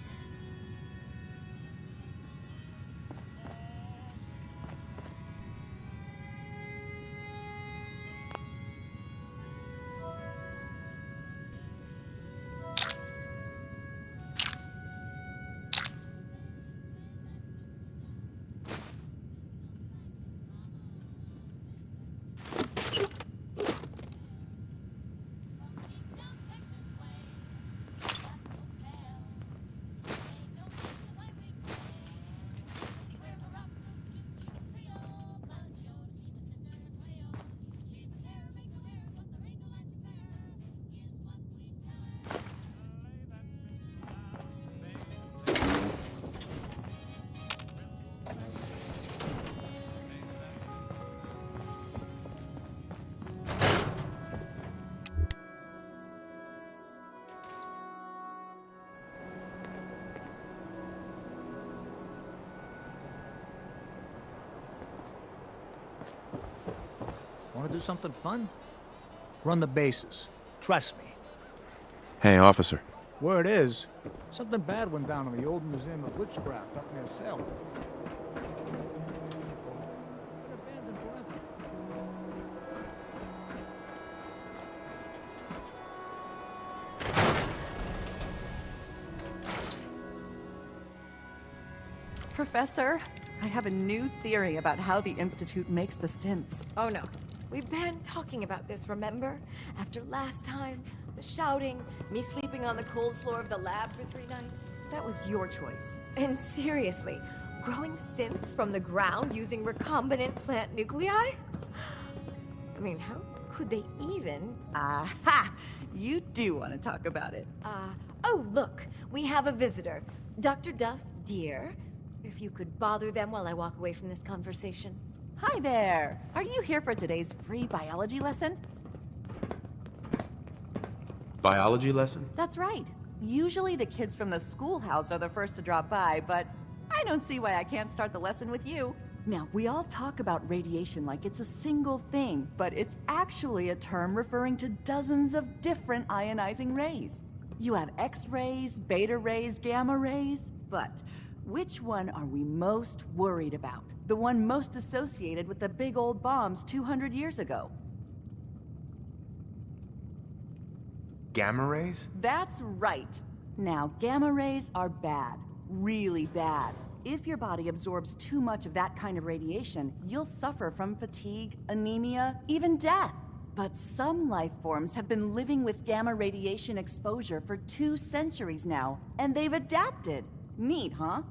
Want to do something fun? Run the bases. Trust me. Hey, officer. Word is, something bad went down in the old Museum of Witchcraft up near Salem. Abandoned forever. Professor, I have a new theory about how the Institute makes the synths. Oh no. We've been talking about this, remember? After last time, the shouting, me sleeping on the cold floor of the lab for 3 nights. That was your choice. And seriously, growing synths from the ground using recombinant plant nuclei? I mean, how could they even? Aha! You do want to talk about it. Oh look, we have a visitor. Dr. Duff, dear. If you could bother them while I walk away from this conversation. Hi there! Are you here for today's free biology lesson? Biology lesson? That's right. Usually the kids from the schoolhouse are the first to drop by, but I don't see why I can't start the lesson with you. Now, we all talk about radiation like it's a single thing, but it's actually a term referring to dozens of different ionizing rays. You have X-rays, beta rays, gamma rays, but which one are we most worried about? The one most associated with the big old bombs 200 years ago. Gamma rays? That's right. Now, gamma rays are bad. Really bad. If your body absorbs too much of that kind of radiation, you'll suffer from fatigue, anemia, even death. But some life forms have been living with gamma radiation exposure for 2 centuries now, and they've adapted. Neat, huh?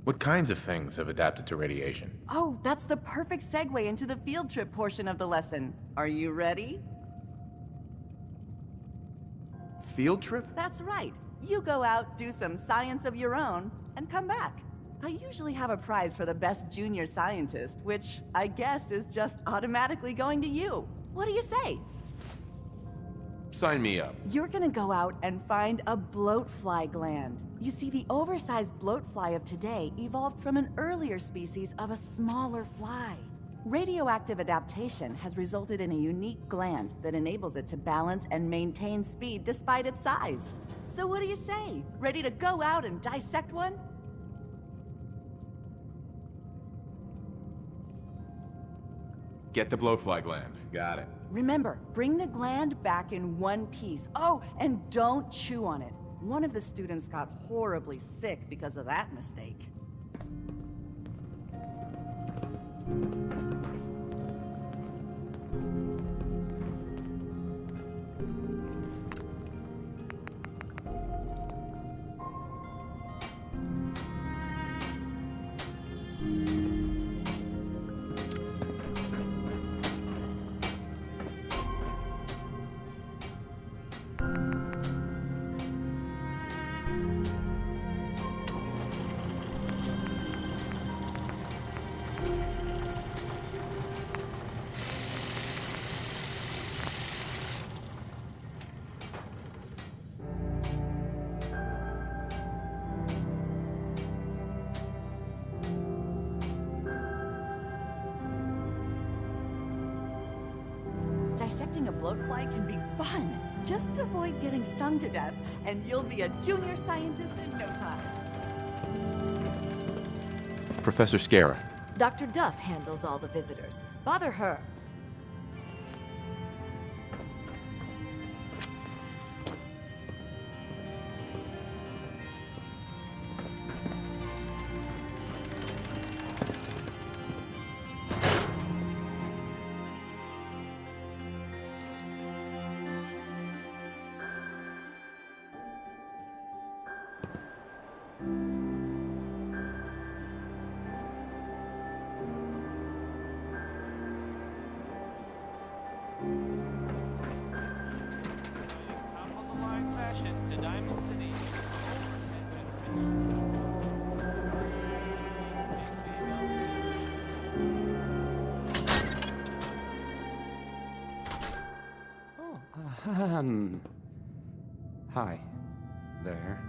What kinds of things have adapted to radiation? Oh, that's the perfect segue into the field trip portion of the lesson. Are you ready? Field trip? That's right. You go out, do some science of your own, and come back. I usually have a prize for the best junior scientist, which I guess is just automatically going to you. What do you say? Sign me up. You're gonna go out and find a bloatfly gland. You see, the oversized bloatfly of today evolved from an earlier species of a smaller fly. Radioactive adaptation has resulted in a unique gland that enables it to balance and maintain speed despite its size. So what do you say? Ready to go out and dissect one? Get the blowfly gland. Got it. Remember, bring the gland back in one piece. Oh, and don't chew on it. One of the students got horribly sick because of that mistake. Dissecting a bloatfly can be fun. Just avoid getting stung to death, and you'll be a junior scientist in no time. Professor Scara. Dr. Duff handles all the visitors. Bother her. Hi. There.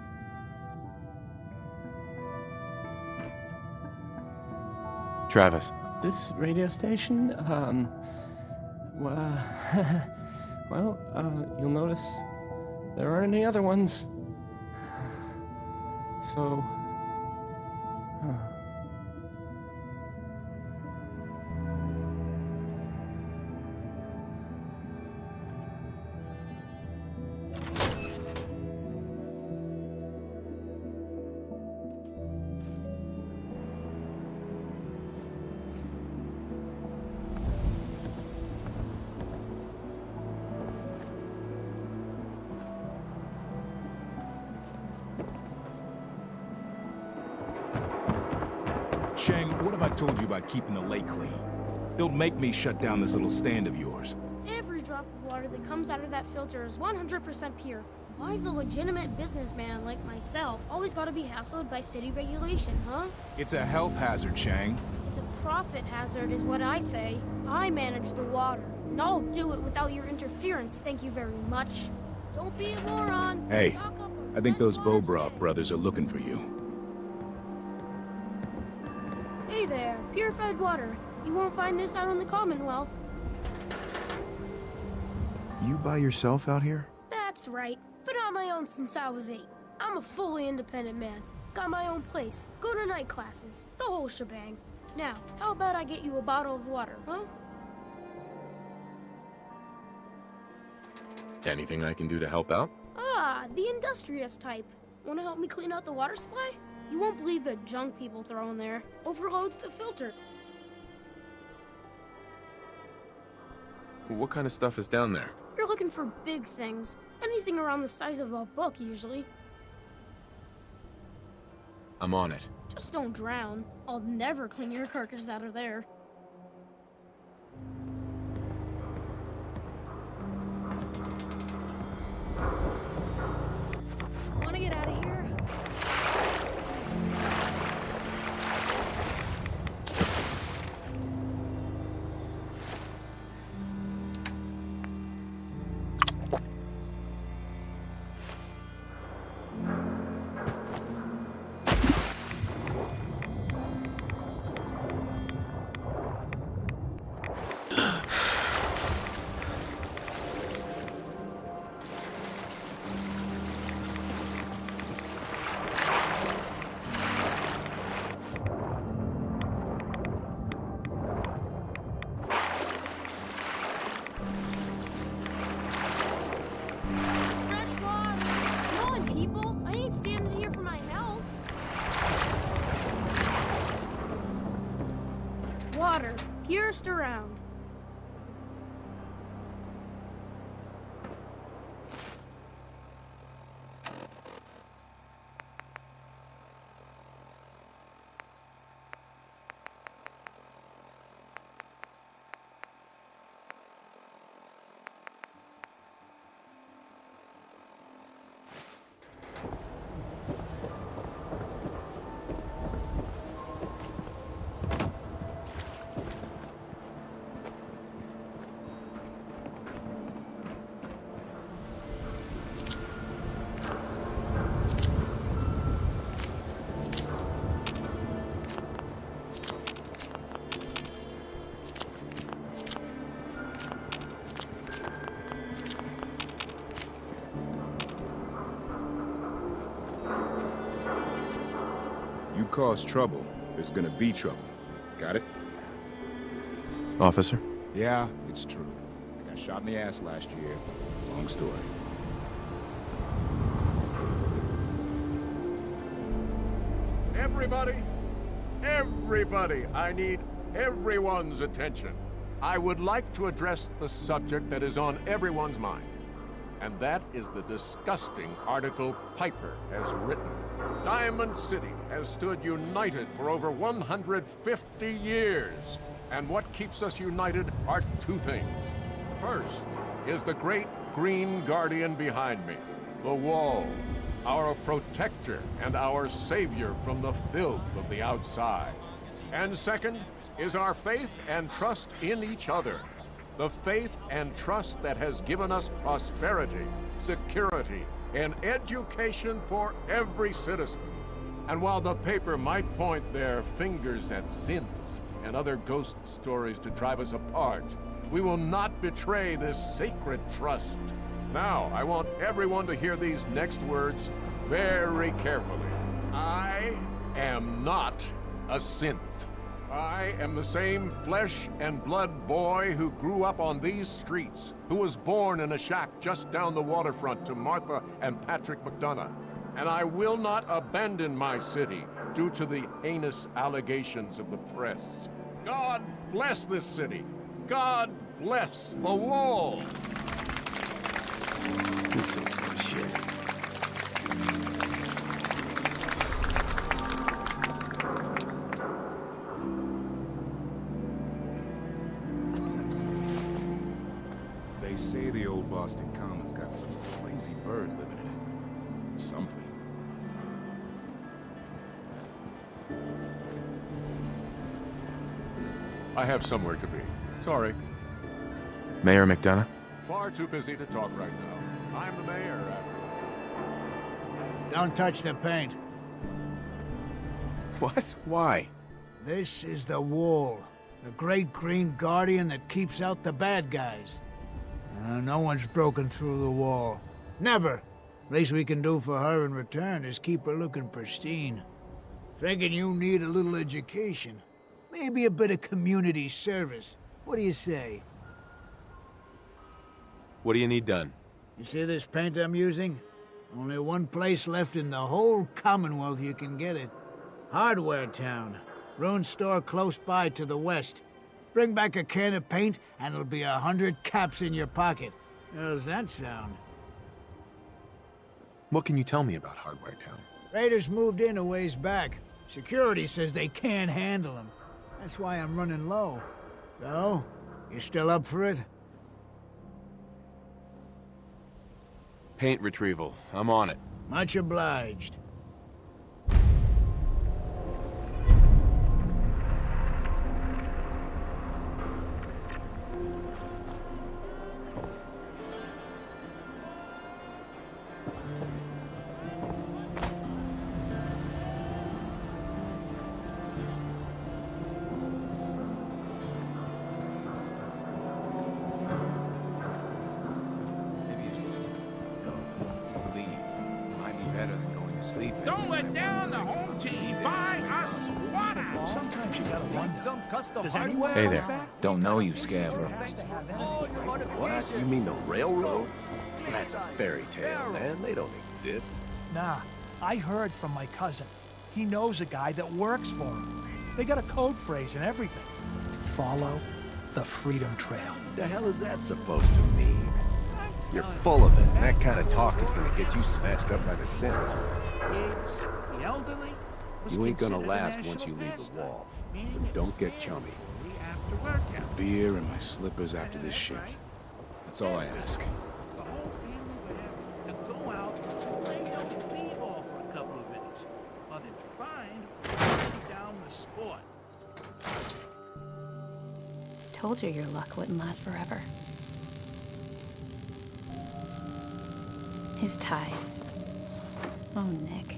Travis. This radio station, well, you'll notice there aren't any other ones. So, Chang, what have I told you about keeping the lake clean? Don't make me shut down this little stand of yours. Every drop of water that comes out of that filter is 100% pure. Why is a legitimate businessman like myself always gotta be hassled by city regulation, huh? It's a health hazard, Chang. It's a profit hazard is what I say. I manage the water, and I'll do it without your interference, thank you very much. Don't be a moron. Hey, I think those Bobrov brothers are looking for you. Hey there, purified water. You won't find this out in the Commonwealth. You by yourself out here? That's right. Been on my own since I was 8. I'm a fully independent man. Got my own place, go to night classes, the whole shebang. Now, how about I get you a bottle of water, huh? Anything I can do to help out? Ah, the industrious type. Wanna help me clean out the water supply? You won't believe the junk people throw in there. Overloads the filters. What kind of stuff is down there? You're looking for big things. Anything around the size of a book, usually. I'm on it. Just don't drown. I'll never clean your carcass out of there. Wanna get out of here? Water, purest around. cause trouble, there's gonna be trouble. Got it? Officer? Yeah, it's true. I got shot in the ass last year. Long story. Everybody, I need everyone's attention. I would like to address the subject that is on everyone's mind. And that is the disgusting article Piper has written. Diamond City has stood united for over 150 years. And what keeps us united are two things. First is the great green guardian behind me, the wall, our protector and our savior from the filth of the outside. And second is our faith and trust in each other. The faith and trust that has given us prosperity, security, and education for every citizen. And while the paper might point their fingers at synths and other ghost stories to drive us apart, we will not betray this sacred trust. Now, I want everyone to hear these next words very carefully. I am not a synth. I am the same flesh and blood boy who grew up on these streets, who was born in a shack just down the waterfront to Martha and Patrick McDonough. And I will not abandon my city due to the heinous allegations of the press. God bless this city. God bless the wall. This is bullshit. They say the old Boston Common's got some crazy bird living in it. Something. I have somewhere to be. Sorry. Mayor McDonough? Far too busy to talk right now. I'm the mayor, after all. Don't touch the paint. What? Why? This is the wall. The great green guardian that keeps out the bad guys. No one's broken through the wall. Never. Least we can do for her in return is keep her looking pristine. Thinking you need a little education. Maybe a bit of community service. What do you say? What do you need done? You see this paint I'm using? Only one place left in the whole Commonwealth you can get it. Hardware Town. Ruin store close by to the west. Bring back a can of paint, and it'll be 100 caps in your pocket. How's that sound? What can you tell me about Hardware Town? Raiders moved in a ways back. Security says they can't handle them. That's why I'm running low. So, you still up for it? Paint retrieval. I'm on it. Much obliged. Don't let down the home team by a squatter. Sometimes you gotta wonder. Some custom hardware. Hey there. Don't know you, Scabber. What? You mean the railroad? That's a fairy tale, man. They don't exist. Nah, I heard from my cousin. He knows a guy that works for him. They got a code phrase and everything. Follow the Freedom Trail. The hell is that supposed to mean? You're full of it. That kind of talk is gonna get you snatched up by the synths. Kids, the elderly. You ain't gonna last once you leave the wall. So don't get chummy. After workout. Beer and my slippers after this shift. That's all I ask. The whole family would have to go out and play out b-ball for a couple of minutes. But in find, down the sport. Told you your luck wouldn't last forever. His ties. Oh, Nick.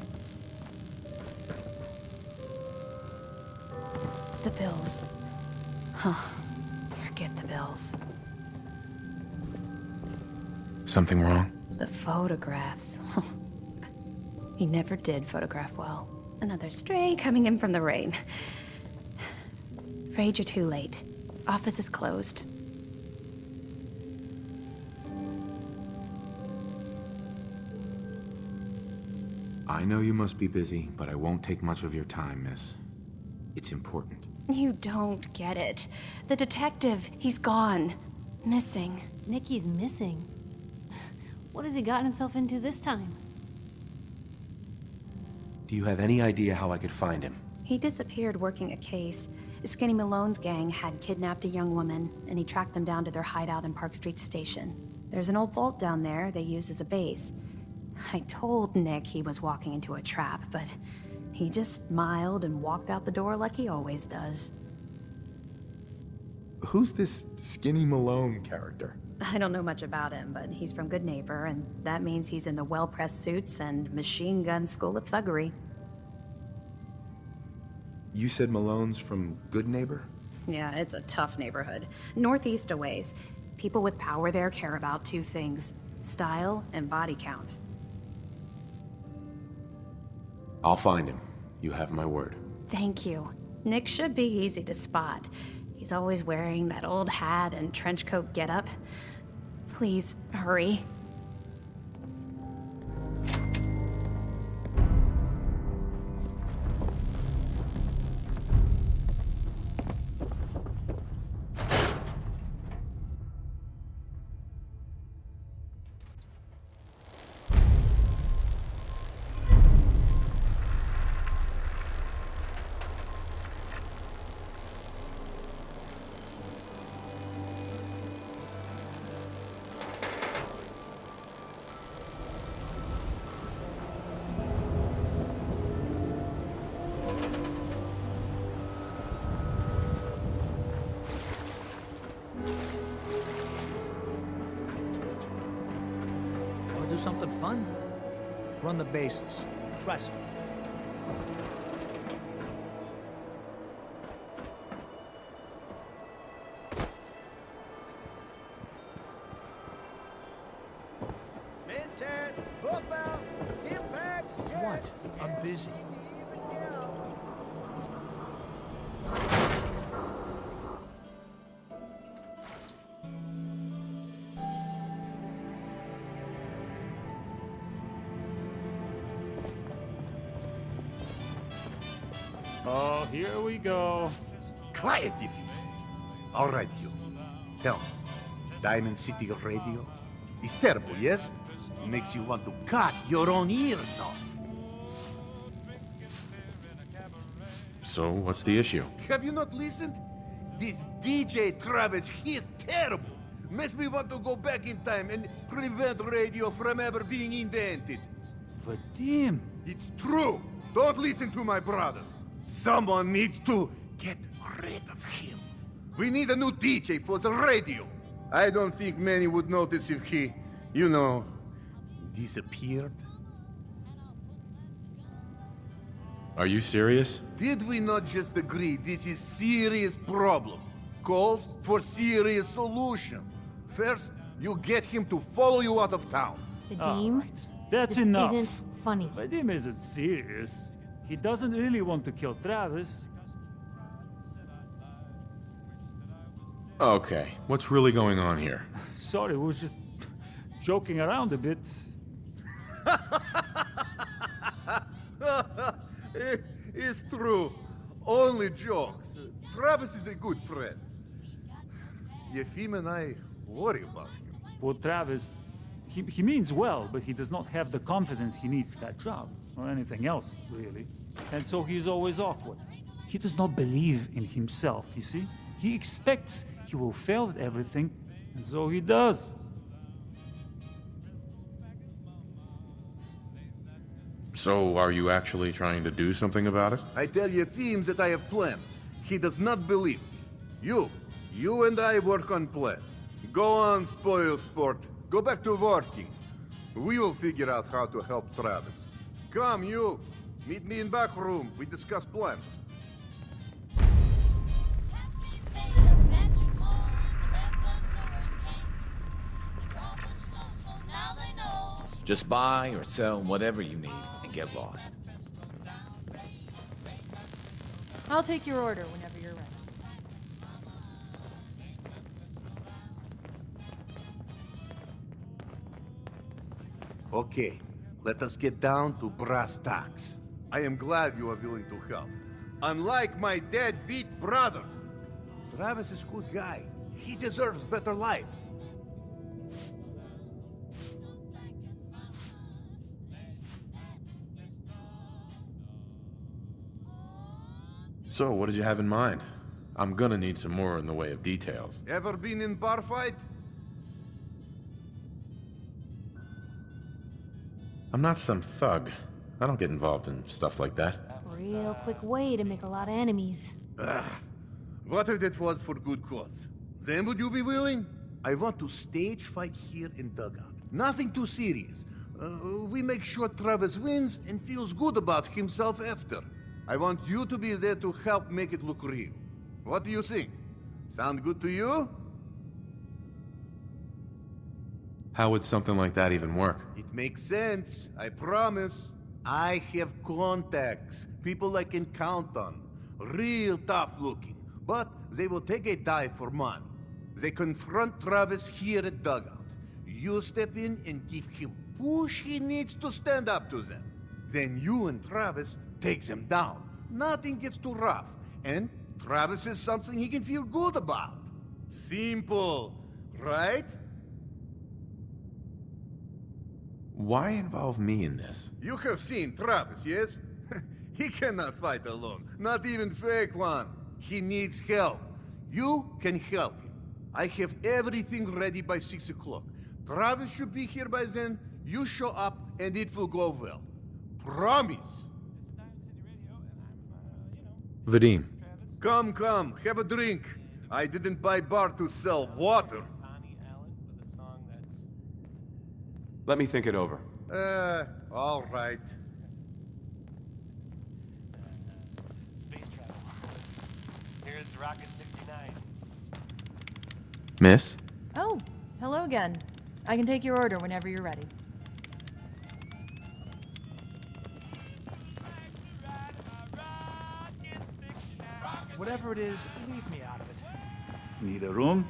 The bills. Huh. Forget the bills. Something wrong? The photographs. He never did photograph well. Another stray coming in from the rain. Afraid you're too late. Office is closed. I know you must be busy, but I won't take much of your time, miss. It's important. You don't get it. The detective, he's gone. Missing. Nicky's missing. What has he gotten himself into this time? Do you have any idea how I could find him? He disappeared working a case. Skinny Malone's gang had kidnapped a young woman, and he tracked them down to their hideout in Park Street Station. There's an old vault down there they use as a base. I told Nick he was walking into a trap, but he just smiled and walked out the door like he always does. Who's this Skinny Malone character? I don't know much about him, but he's from Good Neighbor, and that means he's in the well-pressed suits and machine gun school of thuggery. You said Malone's from Good Neighbor? Yeah, it's a tough neighborhood. Northeast a ways. People with power there care about two things: style and body count. I'll find him. You have my word. Thank you. Nick should be easy to spot. He's always wearing that old hat and trench coat getup. Please, hurry. Do something fun? Run the bases. Trust me. What? I'm busy. Oh, here we go. Quiet, Iffy. All right, you. Tell me, Diamond City Radio is terrible, yes? Makes you want to cut your own ears off. So, what's the issue? Have you not listened? This DJ Travis, he is terrible. Makes me want to go back in time and prevent radio from ever being invented. Vadim! It's true. Don't listen to my brother. Someone needs to get rid of him. We need a new DJ for the radio. I don't think many would notice if he, you know, disappeared. Are you serious? Did we not just agree this is serious problem? Calls for serious solution. First, you get him to follow you out of town. Vadim, right. That's this enough. isn't funny. Vadim isn't serious. He doesn't really want to kill Travis. Okay, what's really going on here? Sorry, we was just joking around a bit. It's true. Only jokes. Travis is a good friend. Yefim and I worry about him. Poor Travis, he means well, but he does not have the confidence he needs for that job, or anything else, really. And so he's always awkward. He does not believe in himself, you see? He expects he will fail at everything, and so he does. So, are you actually trying to do something about it? I tell Yefim that I have plan. He does not believe me. You and I work on plan. Go on, spoil sport. Go back to working. We will figure out how to help Travis. Come, you. Meet me in back room. We discuss plan. Just buy or sell whatever you need and get lost. I'll take your order whenever you're ready. Okay, let us get down to brass tacks. I am glad you are willing to help. Unlike my deadbeat brother. Travis is a good guy. He deserves better life. So, what did you have in mind? I'm gonna need some more in the way of details. Ever been in bar fight? I'm not some thug. I don't get involved in stuff like that. Real quick way to make a lot of enemies. What if that was for good cause? Then would you be willing? I want to stage fight here in dugout. Nothing too serious. We make sure Travis wins and feels good about himself after. I want you to be there to help make it look real. What do you think? Sound good to you? How would something like that even work? It makes sense, I promise. I have contacts, people I can count on. Real tough looking, but they will take a dive for money. They confront Travis here at dugout. You step in and give him push he needs to stand up to them. Then you and Travis take them down. Nothing gets too rough, and Travis is something he can feel good about. Simple, right? Why involve me in this? You have seen Travis, yes? He cannot fight alone, not even fake one. He needs help. You can help him. I have everything ready by 6 o'clock. Travis should be here by then. You show up and it will go well. Promise. Vadim. Come, have a drink. I didn't buy bar to sell water. Let me think it over. All right. Space travel. Here's Rocket 69. Miss? Oh, hello again. I can take your order whenever you're ready. Whatever it is, leave me out of it. Need a room?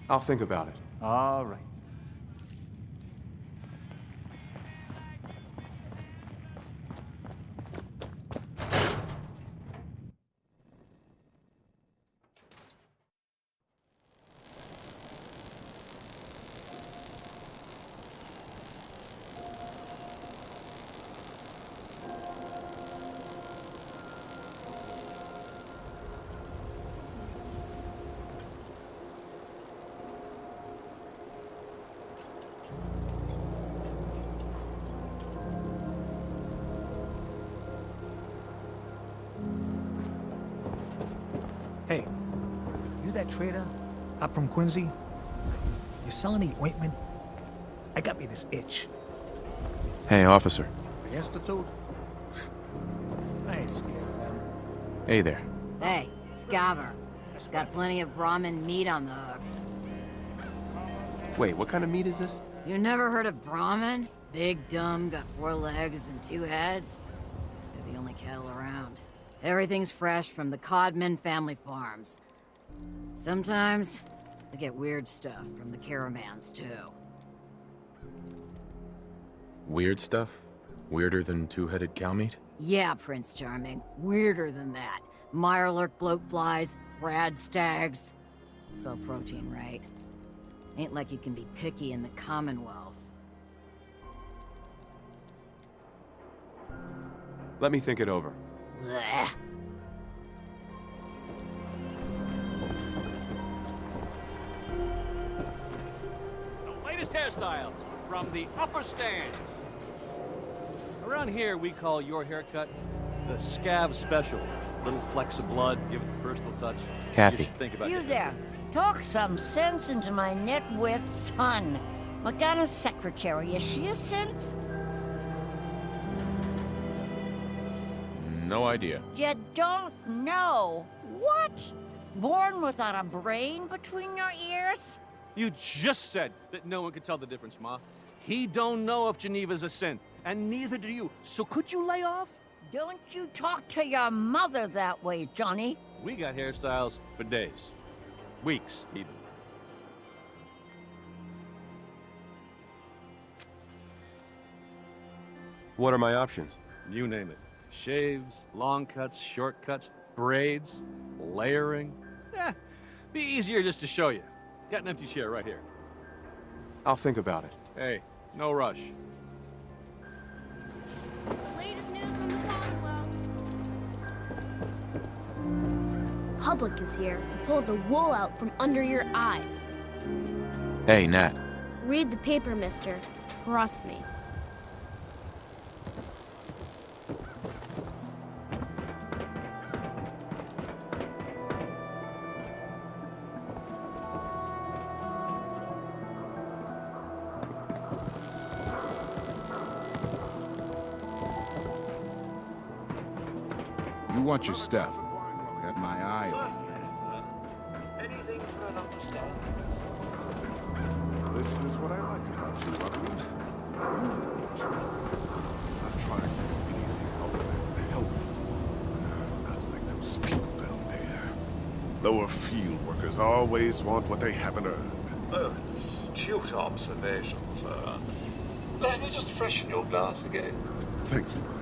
I'll think about it. All right. Hey, you that trader up from Quincy? You sell any ointment? I got me this itch. Hey, officer. The Institute? I ain't scared of them. Hey there. Hey, Scabber. Got plenty of Brahmin meat on the hooks. Wait, what kind of meat is this? You never heard of Brahmin? Big, dumb, got 4 legs and 2 heads. They're the only cattle around. Everything's fresh from the Codman family farms. Sometimes, they get weird stuff from the caravans, too. Weird stuff? Weirder than 2-headed cow meat? Yeah, Prince Charming. Weirder than that. Mirelurk bloatflies, rad stags. It's all protein, right? Ain't like you can be picky in the Commonwealth. Let me think it over. Blech. The latest hairstyles from the upper stands. Around here, we call your haircut the Scav Special. Little flecks of blood, give it the personal touch. Kathy. You should think about You it. there. Talk some sense into my nitwit son. Morgana's secretary, is she a synth? No idea. You don't know. What? Born without a brain between your ears? You just said that no one could tell the difference, Ma. He don't know if Geneva's a synth, and neither do you. So could you lay off? Don't you talk to your mother that way, Johnny. We got hairstyles for days. Weeks, even. What are my options? You name it. Shaves, long cuts, short cuts, braids, layering. Be easier just to show you. Got an empty chair right here. I'll think about it. Hey, no rush. Latest news from the Commonwealth. Public is here to pull the wool out from under your eyes. Hey, Nat. Read the paper, mister. Trust me. You watch your step. Got my eye on Anything for an understanding. This is what I like about you, Buckley. Not trying to do anything other than helpful. Not like those people down there. Lower field workers always want what they haven't earned. Oh, astute observation, sir. Let me just freshen your glass again. Thank you, William.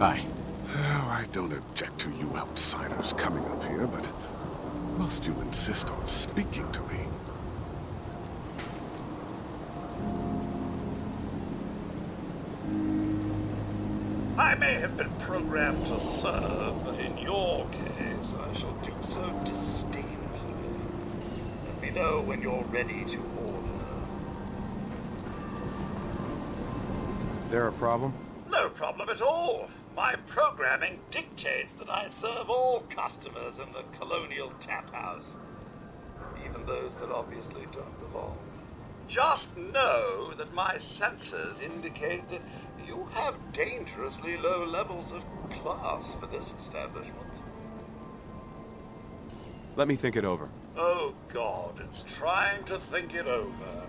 Hi. Oh, I don't object to you outsiders coming up here, but must you insist on speaking to me? I may have been programmed to serve, but in your case, I shall do so disdainfully. Let me know when you're ready to order. There a problem? No problem at all. My programming dictates that I serve all customers in the colonial tap house, even those that obviously don't belong. Just know that my sensors indicate that you have dangerously low levels of class for this establishment. Let me think it over. Oh God, it's trying to think it over.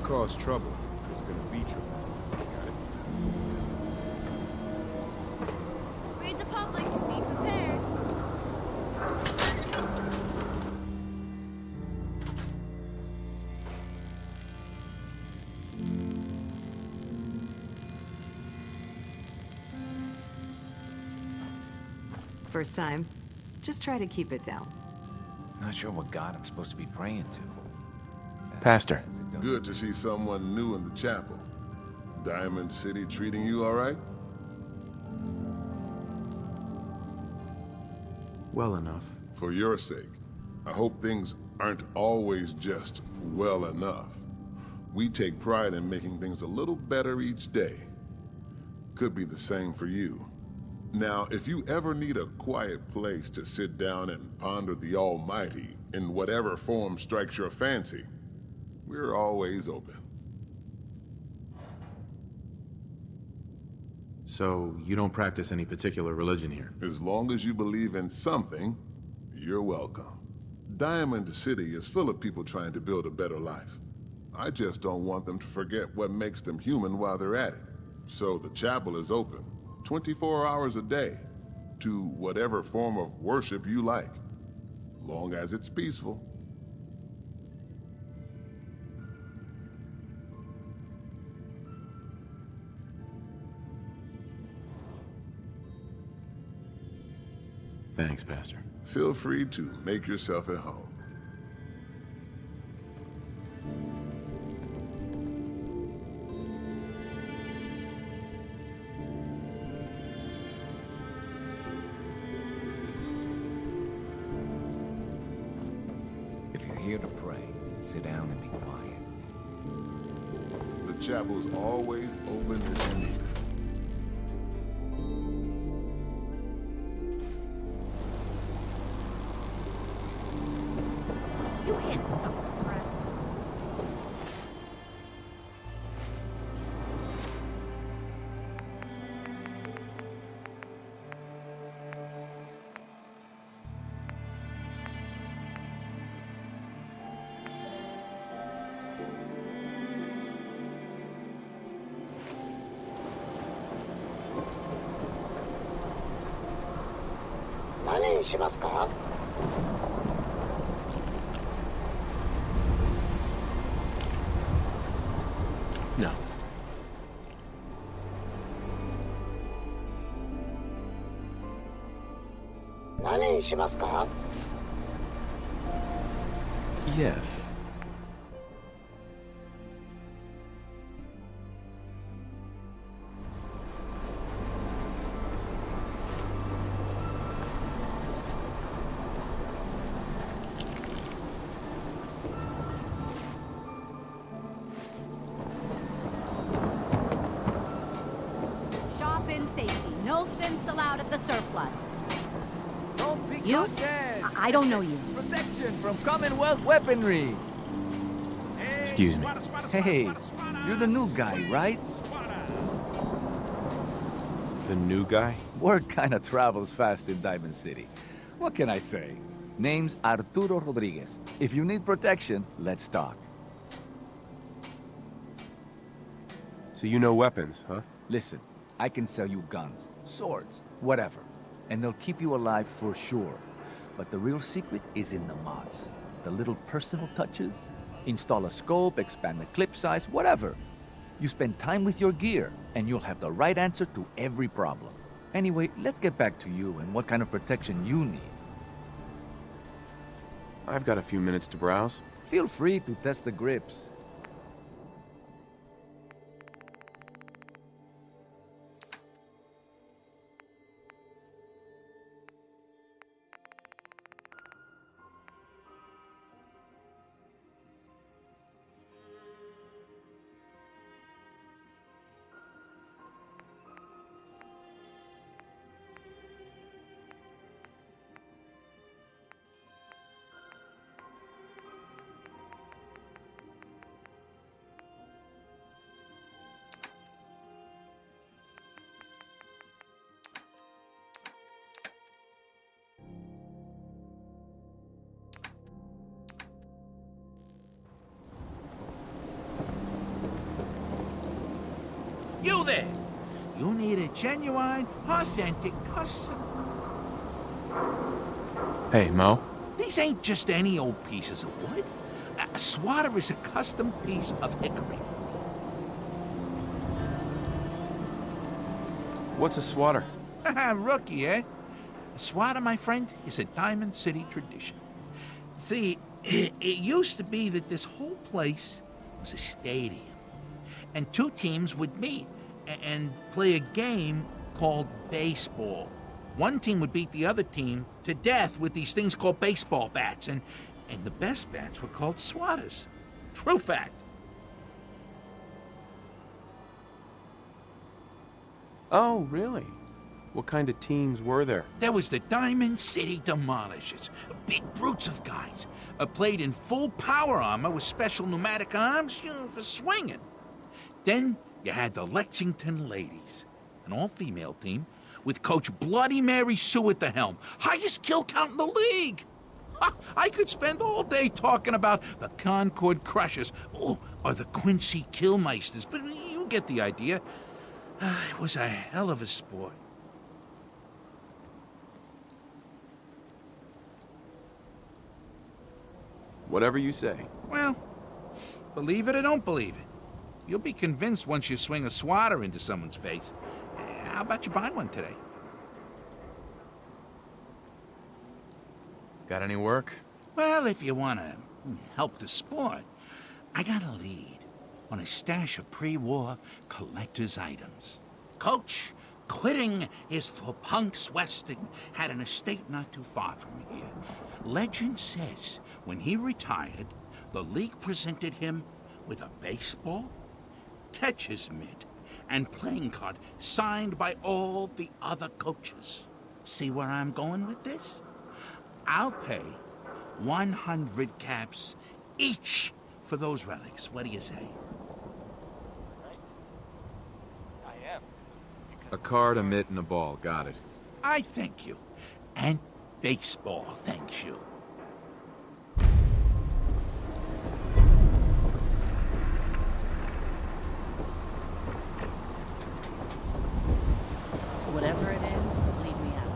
Cause trouble, there's gonna be trouble. Got it? Read the public. Be prepared. First time. Just try to keep it down. Not sure what God I'm supposed to be praying to. Pastor. Good to see someone new in the chapel. Diamond City treating you all right? Well enough. For your sake, I hope things aren't always just well enough. We take pride in making things a little better each day. Could be the same for you. Now, if you ever need a quiet place to sit down and ponder the Almighty in whatever form strikes your fancy, we're always open. So, you don't practice any particular religion here? As long as you believe in something, you're welcome. Diamond City is full of people trying to build a better life. I just don't want them to forget what makes them human while they're at it. So the chapel is open, 24 hours a day, to whatever form of worship you like, long as it's peaceful. Thanks, Pastor. Feel free to make yourself at home. If you're here to pray, sit down and be quiet. chapel's always open to their needs. You can't stop the press. No. Yes. Shop in safety. No sense allowed at the surplus. Don't be You? I don't know you. Protection from Commonwealth weaponry. Excuse me. Hey, you're the new guy, right? The new guy? Word kinda travels fast in Diamond City. What can I say? Name's Arturo Rodriguez. If you need protection, let's talk. So you know weapons, huh? Listen, I can sell you guns, swords, whatever. And they'll keep you alive for sure. But the real secret is in the mods. The little personal touches. Install a scope, expand the clip size, whatever. You spend time with your gear, and you'll have the right answer to every problem. Anyway, let's get back to you and what kind of protection you need. I've got a few minutes to browse. Feel free to test the grips. You there! You need a genuine, authentic custom. Hey, Mo. These ain't just any old pieces of wood. A swatter is a custom piece of hickory. What's a swatter? Rookie, eh? A swatter, my friend, is a Diamond City tradition. See, it used to be that this whole place was a stadium. And two teams would meet and play a game called baseball. One team would beat the other team to death with these things called baseball bats, and the best bats were called swatters. True fact. Oh, really? What kind of teams were there? There was the Diamond City Demolishers, big brutes of guys, played in full power armor with special pneumatic arms, for swinging. Then you had the Lexington Ladies, an all-female team with Coach Bloody Mary Sue at the helm. Highest kill count in the league. I could spend all day talking about the Concord Crushers or the Quincy Killmeisters, but you get the idea. It was a hell of a sport. Whatever you say. Well, believe it or don't believe it. You'll be convinced once you swing a swatter into someone's face. How about you buy one today? Got any work? Well, if you want to help the sport, I got a lead on a stash of pre-war collector's items. Coach, quitting is for punks Weston had an estate not too far from here. Legend says when he retired, the league presented him with a baseball catcher's mitt, and playing card signed by all the other coaches. See where I'm going with this? I'll pay 100 caps each for those relics. What do you say? I am. A card, a mitt, and a ball. Got it. I thank you. And baseball thanks you. Whatever it is, leave me out.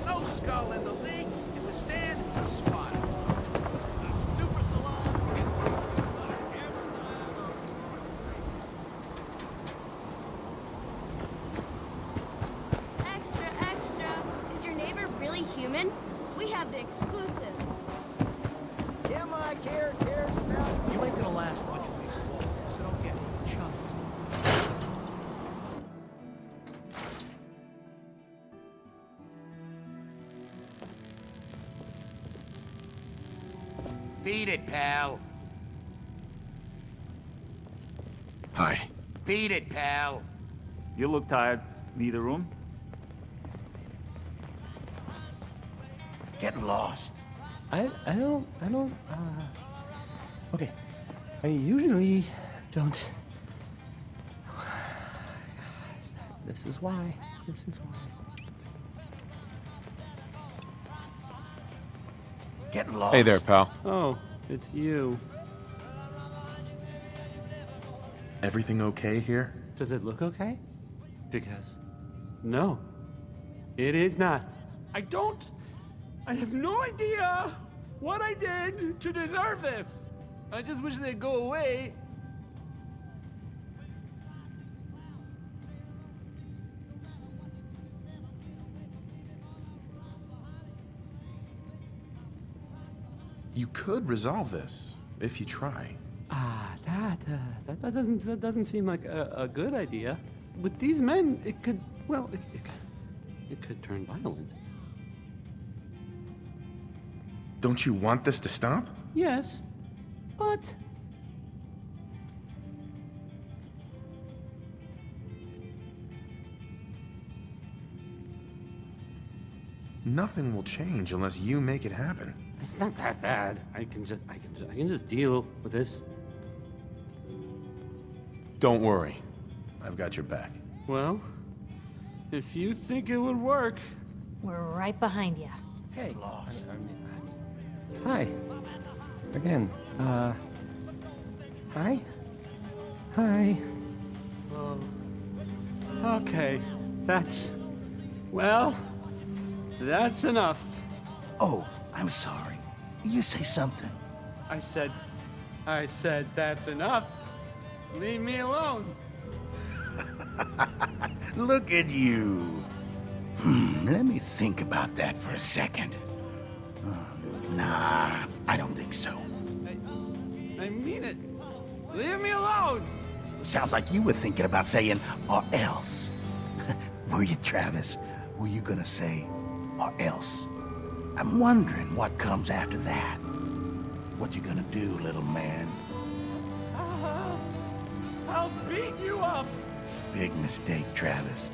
No skull in the league. It was stand squat. The super salon. Extra, extra. Is your neighbor really human? We have the exclusive. Get my characters, pal. You ain't gonna last much in these walls, so don't get chummy. Beat it, pal. Hi. Beat it, pal. You look tired. Need a room? Get lost. I don't, okay. I usually don't... This is why. Get lost. Hey there, pal. Oh, it's you. Everything okay here? Does it look okay? Because... No. It is not. I have no idea what I did to deserve this. I just wish they'd go away. You could resolve this, if you try. That doesn't seem like a good idea. With these men, it could, well, it could turn violent. Don't you want this to stop? Yes, but... Nothing will change unless you make it happen. It's not that bad. I can just deal with this. Don't worry. I've got your back. Well, if you think it would work... We're right behind you. Hey. Lost. Hi. Again. Hi? Hi. Okay. Well, that's enough. Oh, I'm sorry. You say something. I said that's enough. Leave me alone. Look at you. Let me think about that for a second. Nah, I don't think so. I mean it. Leave me alone. Sounds like you were thinking about saying, or else. Were you, Travis? Were you gonna say, or else? I'm wondering what comes after that. What you gonna do, little man? I'll beat you up. Big mistake, Travis.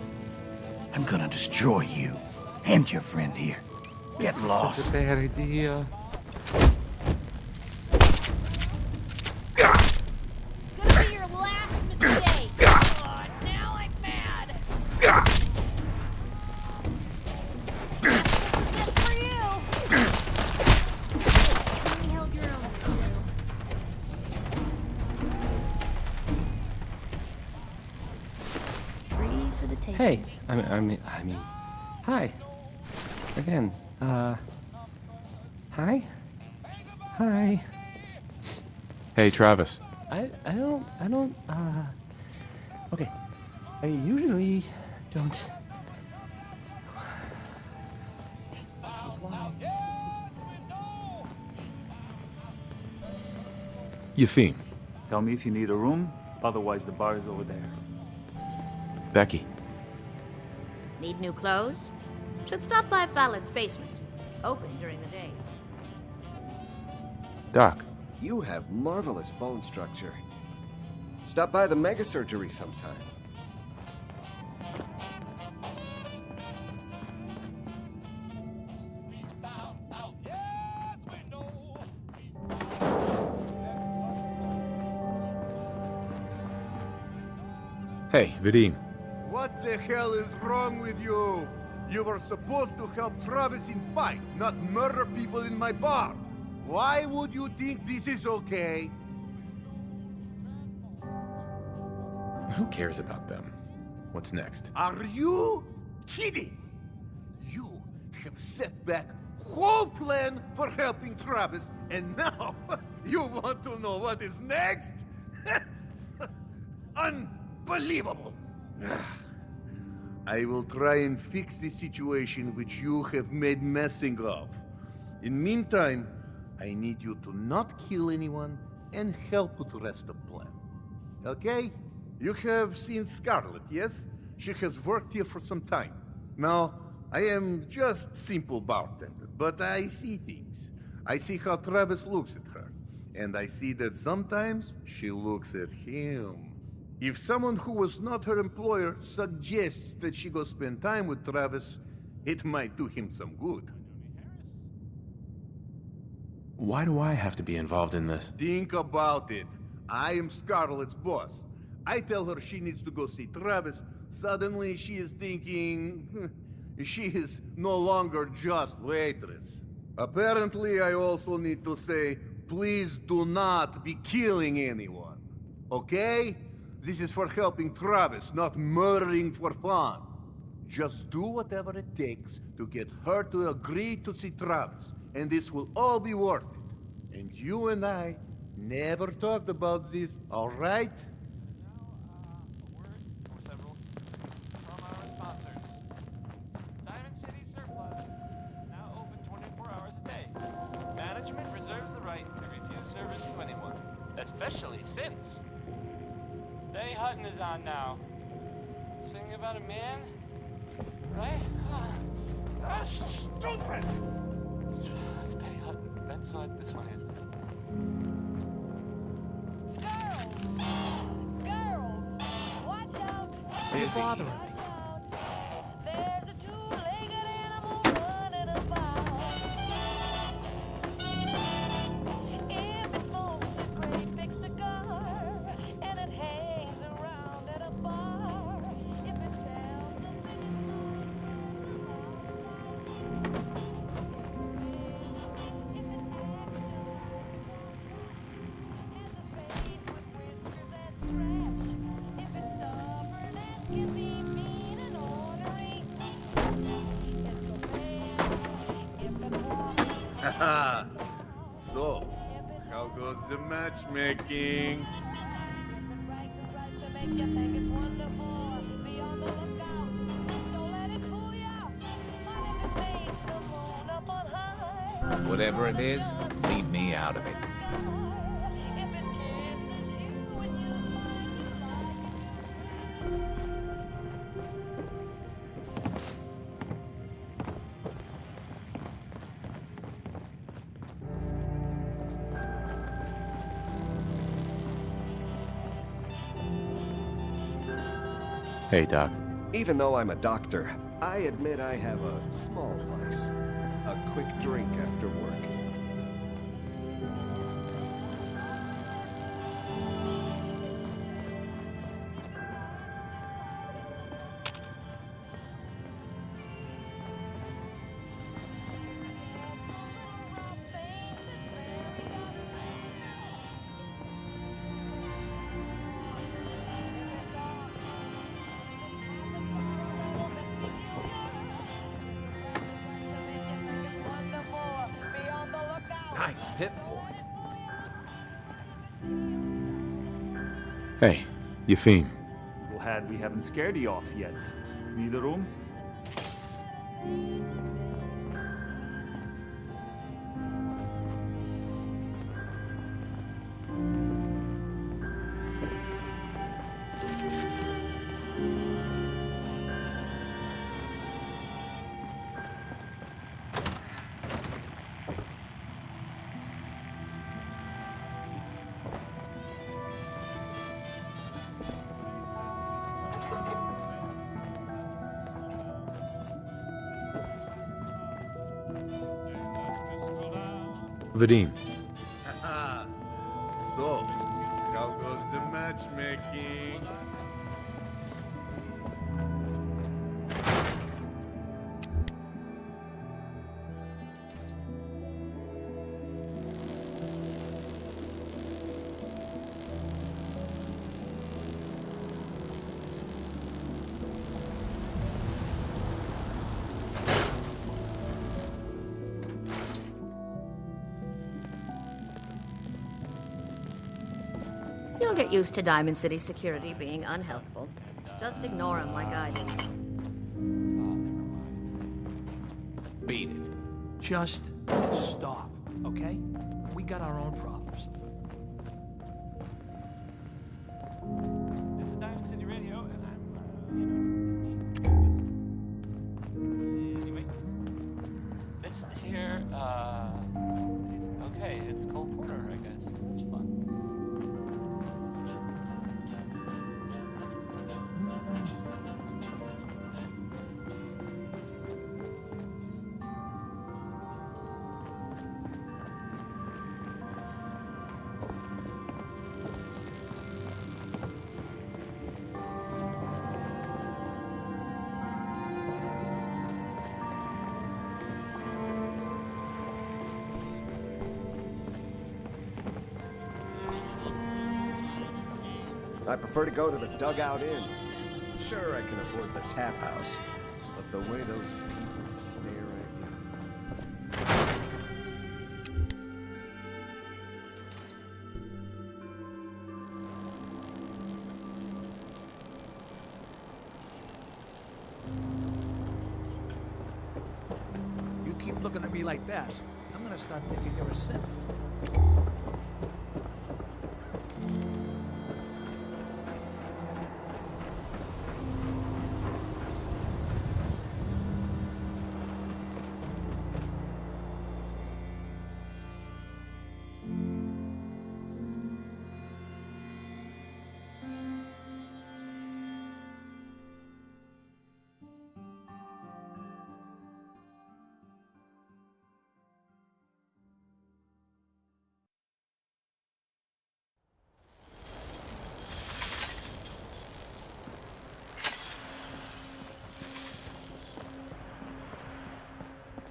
I'm gonna destroy you and your friend here. Get lost. Such a bad idea. Gonna be your last mistake. Oh, now I'm mad. That's for you. You held your own. Free for the taking. Hey, I mean, hi. Again, hi? Hi. Hey, Travis. I don't, okay. I usually don't... This is why. Yefim. Tell me if you need a room, otherwise the bar is over there. Becky. Need new clothes? Should stop by Fallon's basement. Open during the day. Doc. You have marvelous bone structure. Stop by the mega surgery sometime. Hey, Vadim. What the hell is wrong with you? You were supposed to help Travis in fight, not murder people in my bar. Why would you think this is okay? Who cares about them? What's next? Are you kidding? You have set back whole plan for helping Travis, and now you want to know what is next? Unbelievable! I will try and fix the situation which you have made messing of. In meantime, I need you to not kill anyone and help with the rest of the plan. Okay? You have seen Scarlett, yes? She has worked here for some time. Now, I am just simple bartender, but I see things. I see how Travis looks at her, and I see that sometimes she looks at him. If someone who was not her employer suggests that she go spend time with Travis, it might do him some good. Why do I have to be involved in this? Think about it. I am Scarlett's boss. I tell her she needs to go see Travis. Suddenly she is thinking... she is no longer just waitress. Apparently I also need to say, please do not be killing anyone. Okay? This is for helping Travis, not murdering for fun. Just do whatever it takes to get her to agree to see Travis, and this will all be worth it. And you and I never talked about this, all right? Management reserves the right to refuse service to anyone, especially since Day Hutton is on now. Singing about a man, right? That's stupid! It's Betty Hutton. That's what this one is. Girls! Watch out! Who's bothering me? There's a two-legged animal running about. If it smokes a great big cigar, and it hangs around at a bar, if it tells a So, how goes the matchmaking? Whatever it is, leave me out of it. Hey, Doc. Even though I'm a doctor, I admit I have a small vice. A quick drink after work. Nice pip boy. Hey, Yefim. Glad we haven't scared you off yet. Need a room? Vadim. So, how goes the matchmaking? You'll get used to Diamond City security being unhelpful. Just ignore him like I do. Beat it. Just stop, okay? We got our own problems. This is Diamond City Radio, and anyway, this here, okay, it's Cole Porter, I guess. That's fun. I prefer to go to the Dugout Inn. Sure, I can afford the tap house, but the way those people stare at You keep looking at me like that, I'm gonna start thinking you're a simp.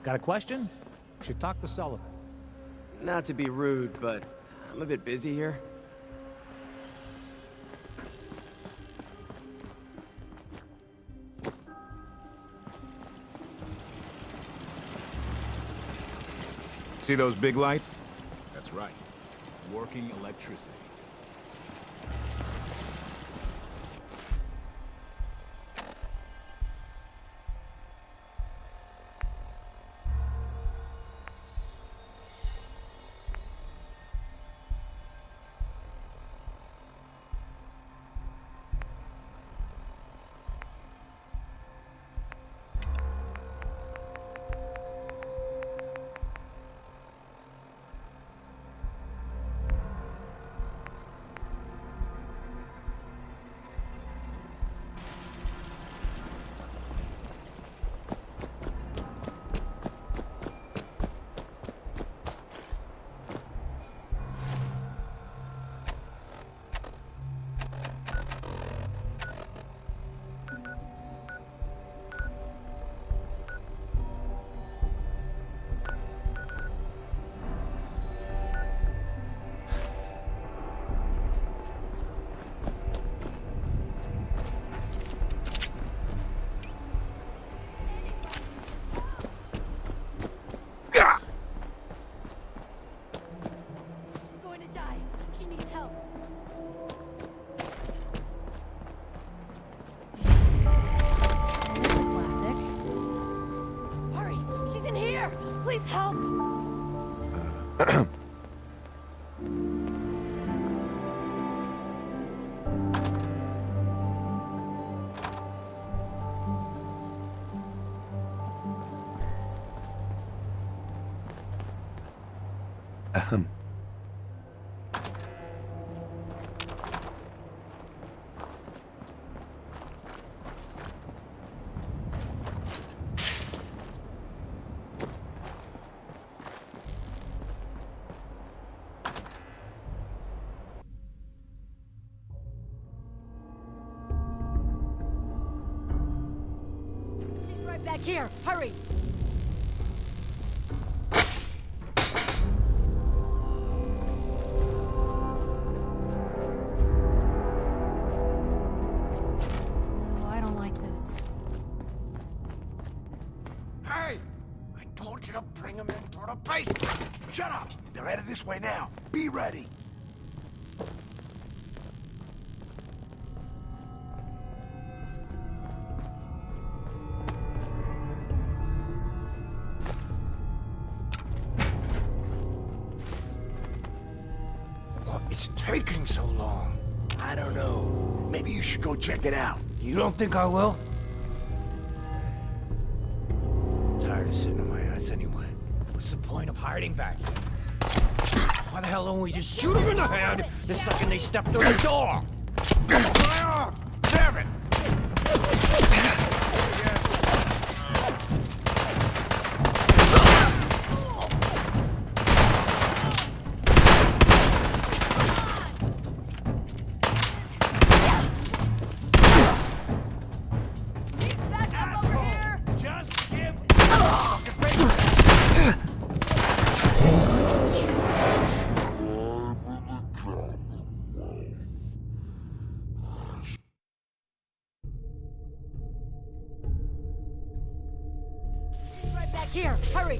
Got a question? Should talk to Sullivan. Not to be rude, but I'm a bit busy here. See those big lights? That's right. Working electricity. here! Please help! Ahem. She's right back here. Hurry! Oh, I don't like this. Hey! I told you to bring them into the basement! Shut up! They're headed this way now. Be ready. What is taking so long? I don't know. Maybe you should go check it out. You don't think I will? Tired of sitting on my ass anyway. What's the point of hiding back here? Why the hell don't we just shoot them in the head the second they step through the door? Damn it! Right back here. Hurry!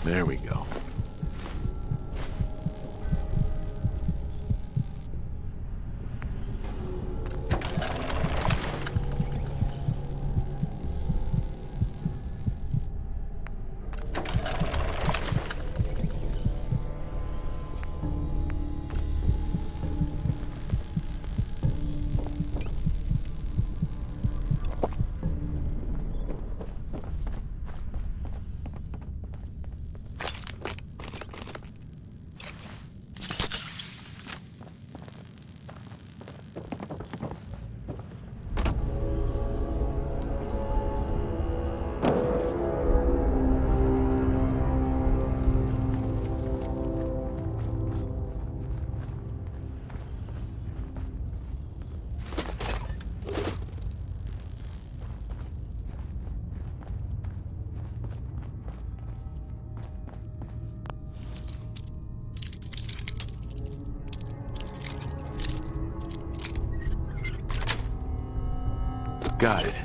There we go. Got it.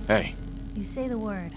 Hey. You say the word.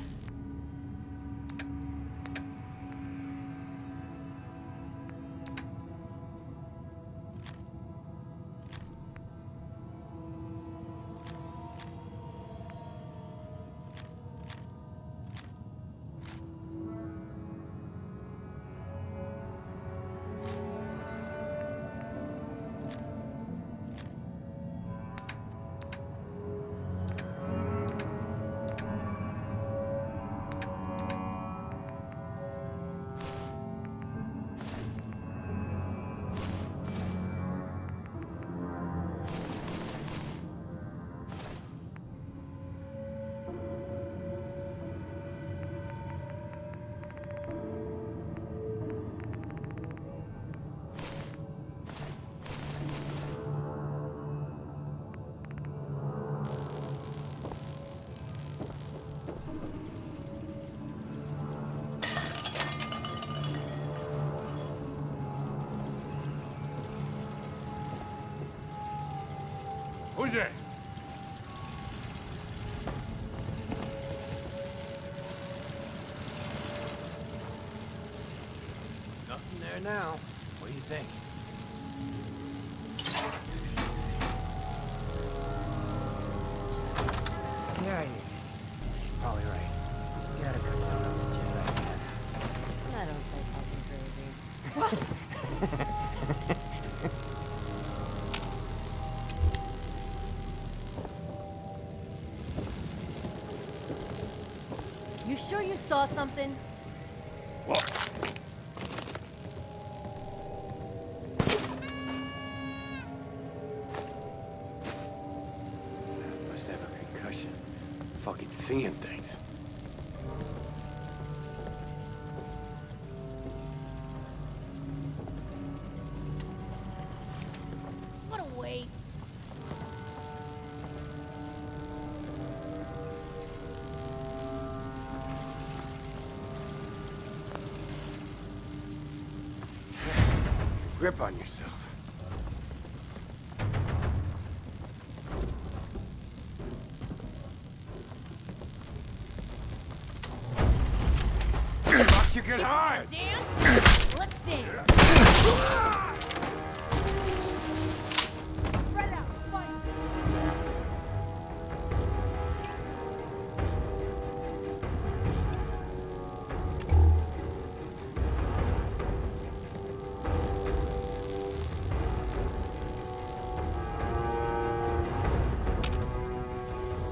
Who's there? Nothing there now. What do you think? Yeah, you're probably right. You gotta cut down on the jet, I guess. I don't say something crazy. You sure you saw something? Must have a concussion. Fucking seeing things. What a waste. Grip on yourself. Fuck, you get high! Dance? Let's dance. Spread out, fight.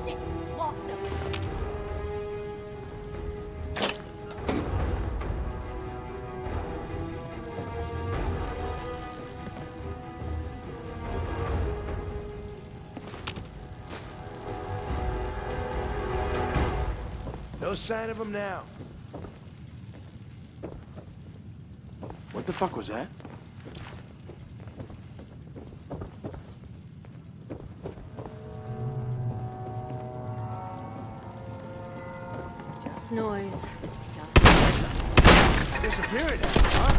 Shit, lost him. No sign of him now. What the fuck was that? Just noise. Disappeared, huh?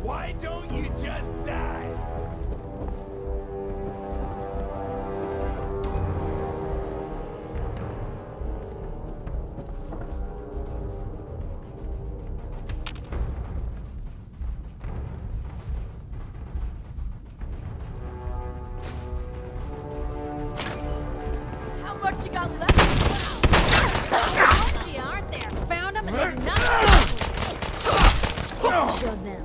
Why don't you just die? How much you got left? Gee, aren't there? Found them and they're not. Show them.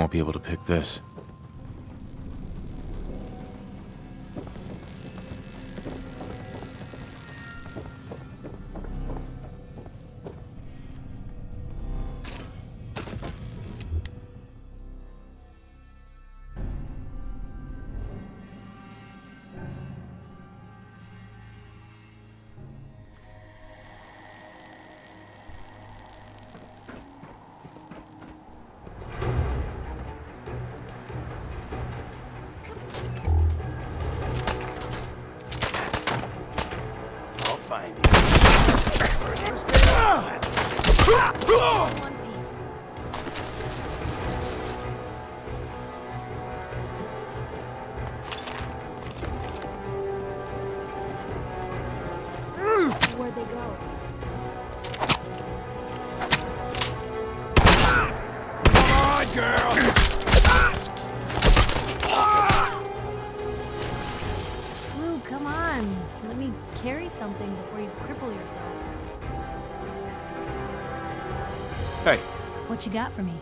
Won't be able to pick this. Where'd they go? Come on, girl! Ooh, come on. Let me carry something before you cripple yourself. Hey. What you got for me?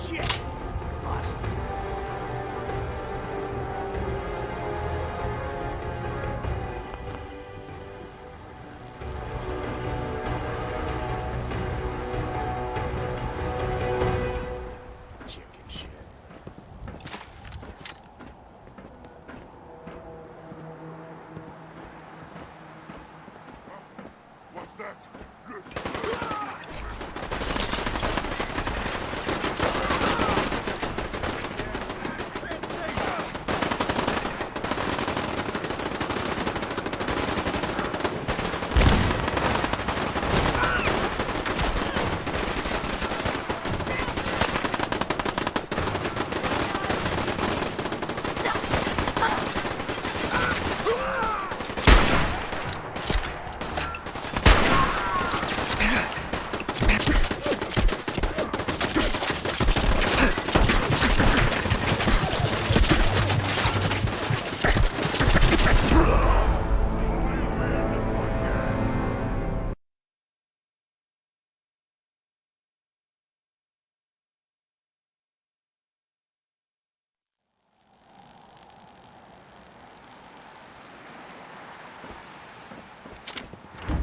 Shit! Awesome. Chicken shit. What's that?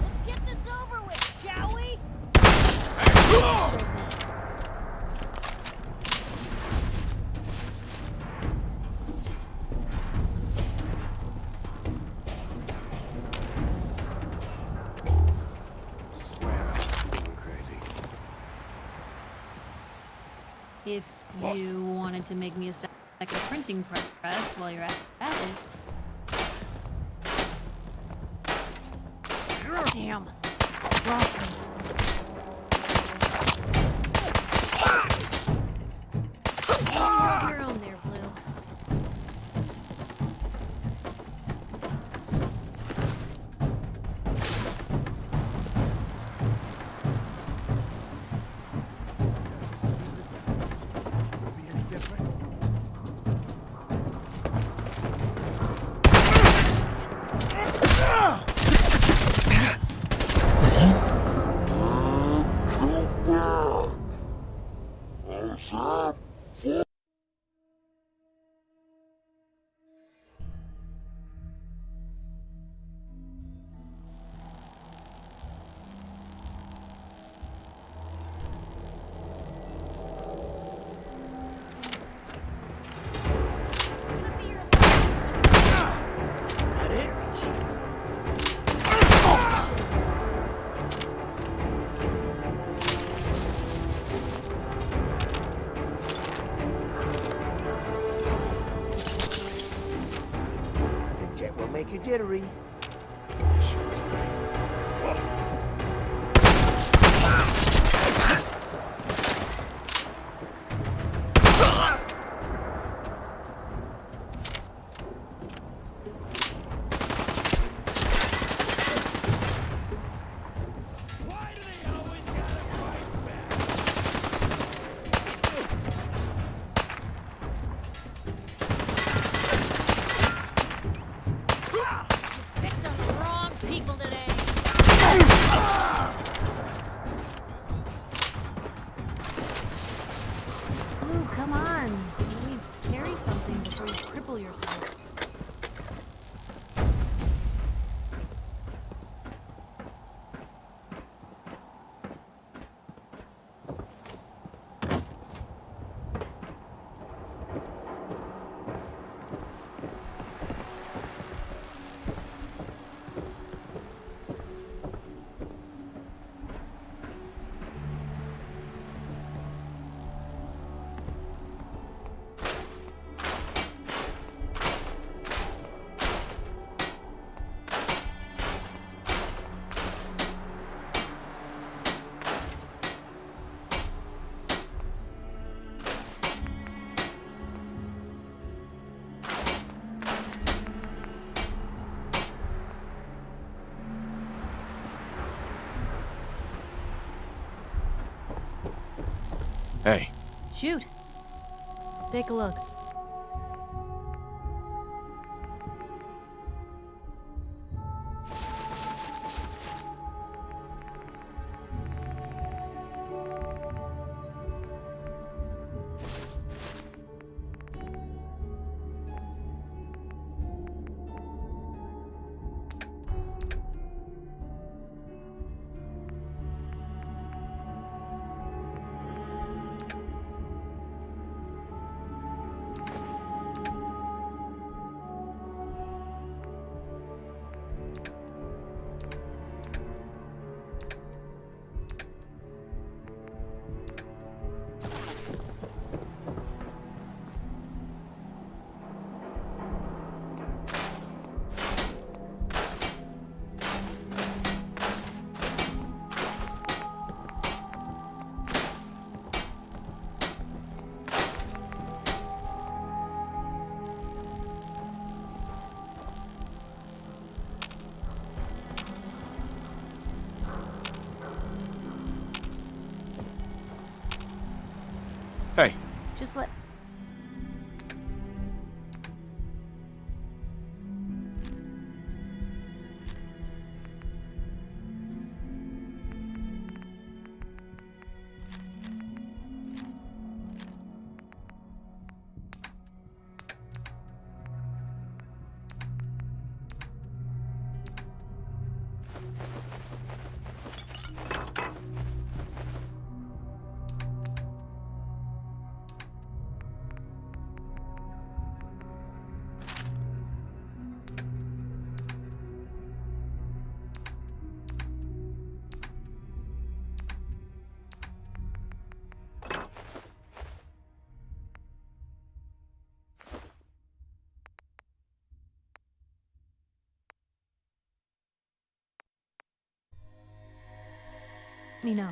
Let's get this over with, shall we? Swear I'm going crazy. If you wanted to make me a second printing press while you're at it. Damn. Lost him. You have your own there, Blue. Make you jittery. Humble yourself. Hey. Shoot. Take a look. Hey. Just let... Me know.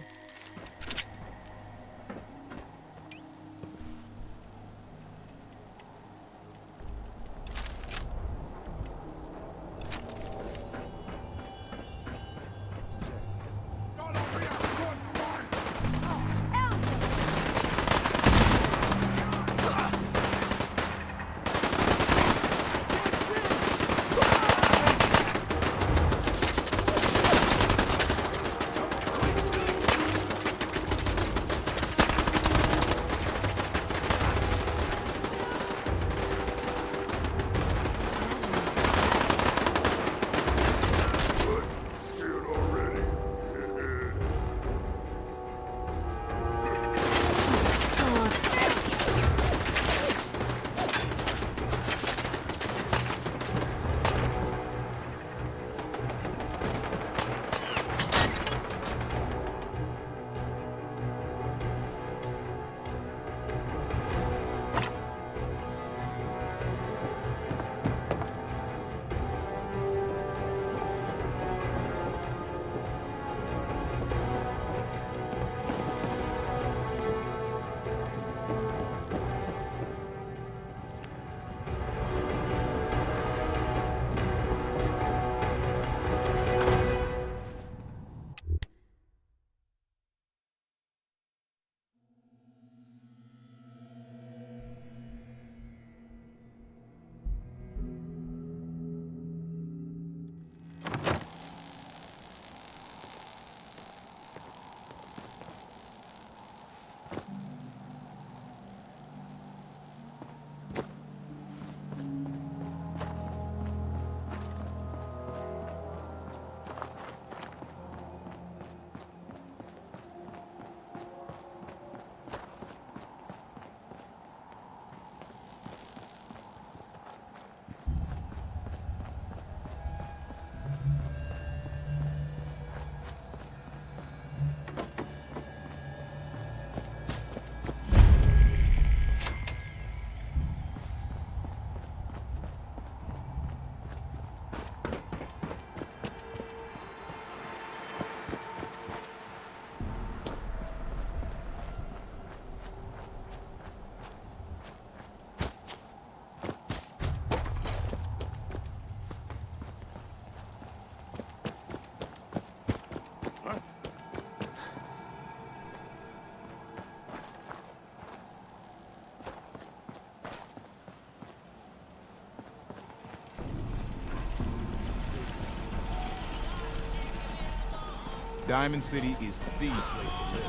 Diamond City is the place to live.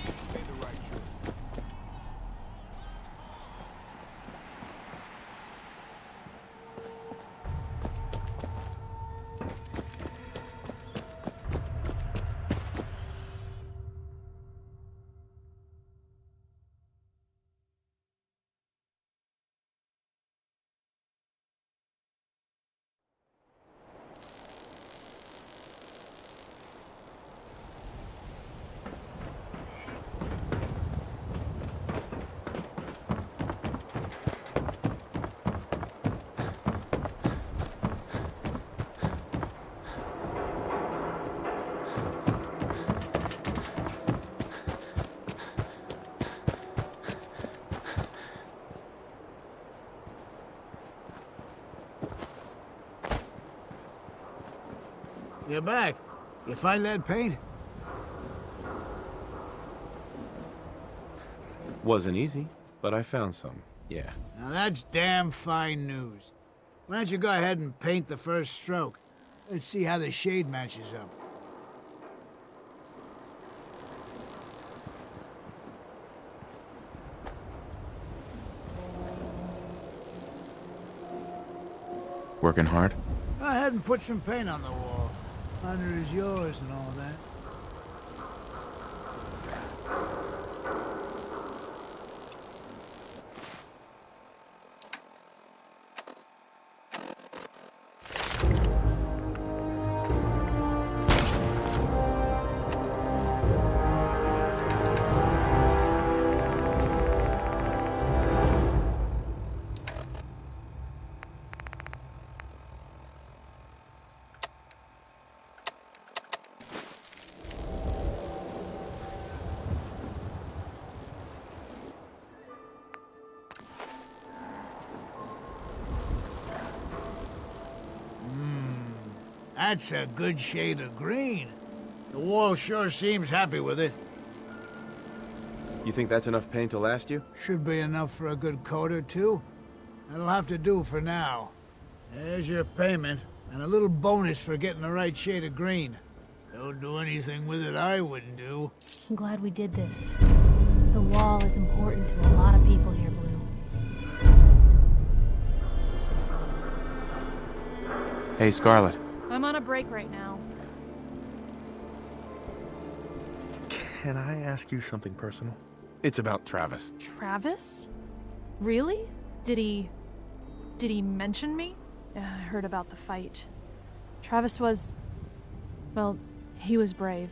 You made the right choice. You're back. You find that paint? Wasn't easy, but I found some, yeah. Now that's damn fine news. Why don't you go ahead and paint the first stroke? Let's see how the shade matches up. Working hard? Go ahead and put some paint on the wall. Honor is yours and all that. That's a good shade of green. The wall sure seems happy with it. You think that's enough paint to last you? Should be enough for a good coat or two. That'll have to do for now. There's your payment, and a little bonus for getting the right shade of green. Don't do anything with it I wouldn't do. I'm glad we did this. The wall is important to a lot of people here, Blue. Hey, Scarlet. I'm on a break right now. Can I ask you something personal? It's about Travis. Travis? Really? Did he mention me? I heard about the fight. Travis was... well, he was brave.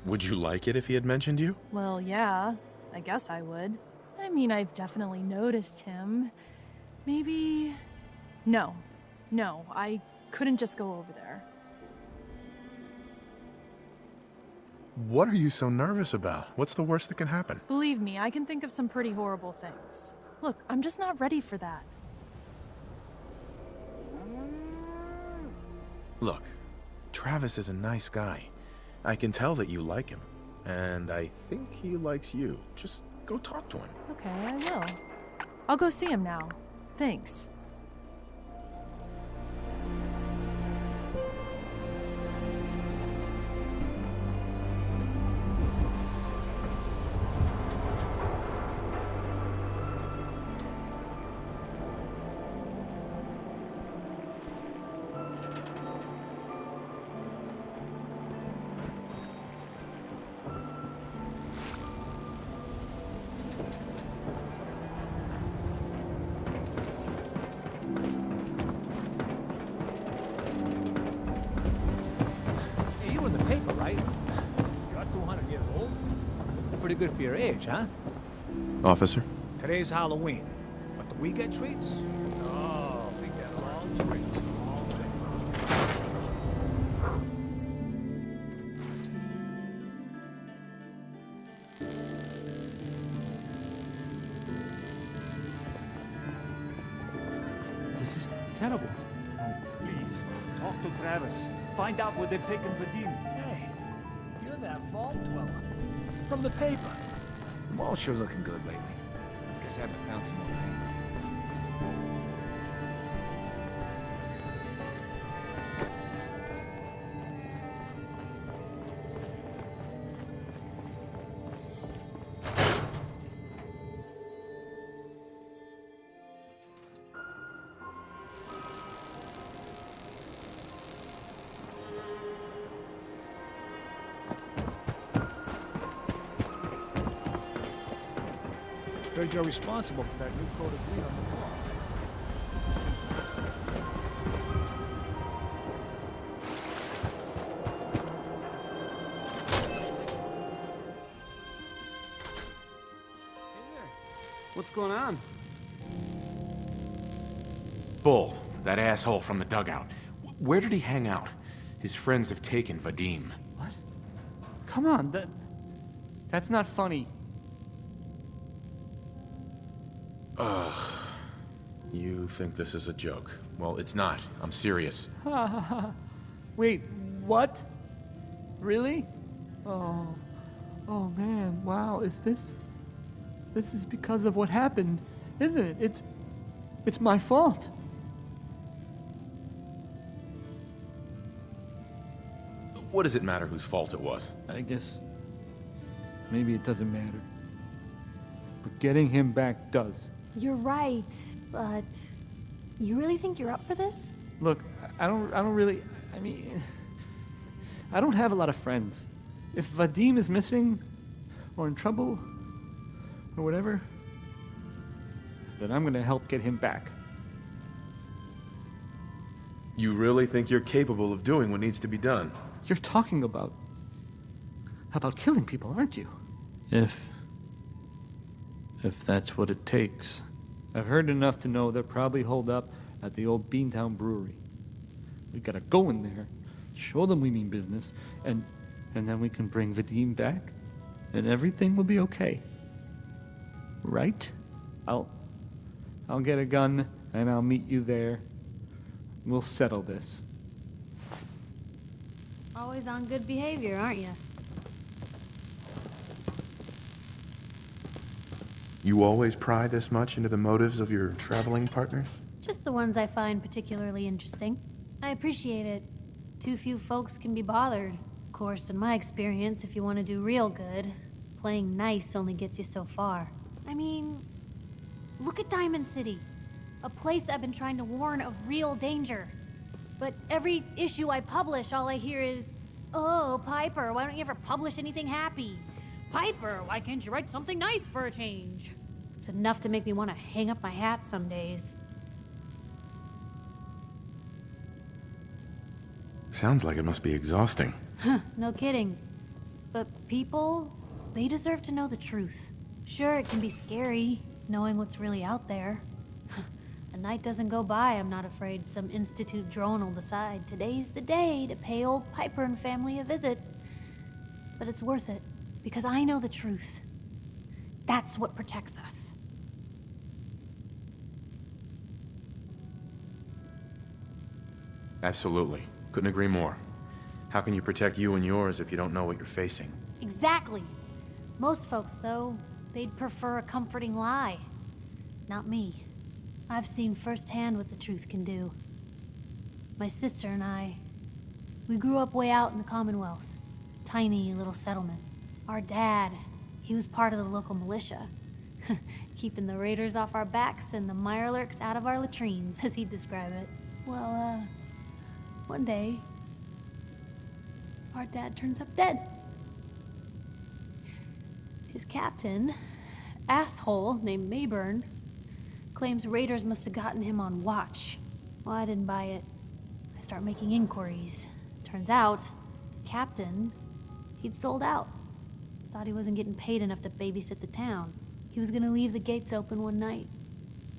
Would you like it if he had mentioned you? Well, yeah. I guess I would. I mean, I've definitely noticed him. Maybe... No, I couldn't just go over there. What are you so nervous about? What's the worst that can happen? Believe me, I can think of some pretty horrible things. Look, I'm just not ready for that. Look, Travis is a nice guy. I can tell that you like him. And I think he likes you. Just go talk to him. Okay, I will. I'll go see him now. Thanks. Pretty good for your age, huh? Officer? Today's Halloween, but do we get treats? Oh, we get all treats all day. This is terrible. Oh, please, talk to Travis. Find out where they've taken Vadim. Hey, you're that vault dweller. From the paper. The mall's sure looking good lately. Guess I haven't found some more paint. Heard you're responsible for that new code of green on the wall. What's going on? Bull, that asshole from the dugout. Where did he hang out? His friends have taken Vadim. What? Come on, that's not funny. Ugh. You think this is a joke? Well, it's not. I'm serious. Wait, what? Really? Oh man, wow, this is because of what happened, isn't it? It's my fault. What does it matter whose fault it was? I guess maybe it doesn't matter. But getting him back does. You're right, but you really think you're up for this? Look, I don't really, I mean, I don't have a lot of friends. If Vadim is missing or in trouble or whatever, then I'm gonna help get him back. You really think you're capable of doing what needs to be done? You're talking about killing people, aren't you? If that's what it takes. I've heard enough to know they're probably holed up at the old Beantown Brewery. We gotta go in there, show them we mean business, and then we can bring Vadim back, and everything will be okay. Right? I'll get a gun, and I'll meet you there. We'll settle this. Always on good behavior, aren't you? You always pry this much into the motives of your traveling partners? Just the ones I find particularly interesting. I appreciate it. Too few folks can be bothered. Of course, in my experience, if you want to do real good, playing nice only gets you so far. I mean, look at Diamond City. A place I've been trying to warn of real danger. But every issue I publish, all I hear is, "Oh, Piper, why don't you ever publish anything happy? Piper, why can't you write something nice for a change?" It's enough to make me want to hang up my hat some days. Sounds like it must be exhausting. Huh, no kidding. But people, they deserve to know the truth. Sure, it can be scary, knowing what's really out there. A night doesn't go by, I'm not afraid some Institute drone will decide today's the day to pay old Piper and family a visit. But it's worth it, because I know the truth. That's what protects us. Absolutely. Couldn't agree more. How can you protect you and yours if you don't know what you're facing? Exactly. Most folks, though, they'd prefer a comforting lie. Not me. I've seen firsthand what the truth can do. My sister and I, we grew up way out in the Commonwealth. Tiny little settlement. Our dad, he was part of the local militia. Keeping the raiders off our backs and the mirelurks out of our latrines, as he'd describe it. Well, one day, our dad turns up dead. His captain, asshole named Mayburn, claims raiders must have gotten him on watch. Well, I didn't buy it. I start making inquiries. Turns out, captain, he'd sold out. Thought he wasn't getting paid enough to babysit the town. He was gonna leave the gates open one night.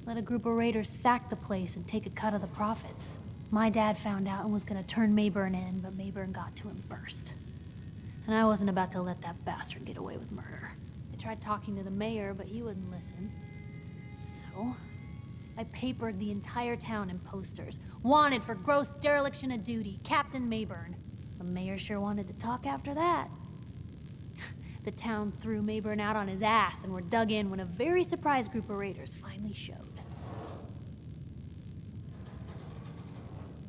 Let a group of raiders sack the place and take a cut of the profits. My dad found out and was gonna turn Mayburn in, but Mayburn got to him first. And I wasn't about to let that bastard get away with murder. I tried talking to the mayor, but he wouldn't listen. So, I papered the entire town in posters. Wanted for gross dereliction of duty, Captain Mayburn. The mayor sure wanted to talk after that. The town threw Mayburn out on his ass and were dug in when a very surprised group of raiders finally showed.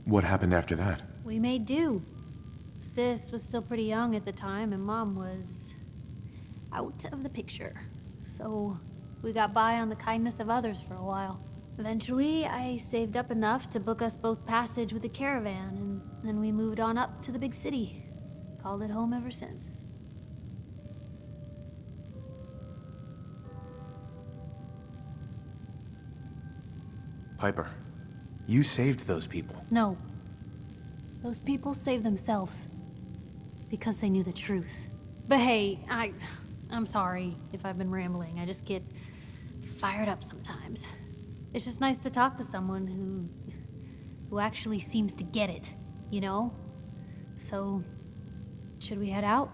What happened after that? We made do. Sis was still pretty young at the time, and Mom was out of the picture. So we got by on the kindness of others for a while. Eventually, I saved up enough to book us both passage with a caravan, and then we moved on up to the big city. Called it home ever since. Piper, you saved those people. No. Those people saved themselves. Because they knew the truth. But hey, I'm sorry if I've been rambling. I just get fired up sometimes. It's just nice to talk to someone who actually seems to get it, you know? So, should we head out?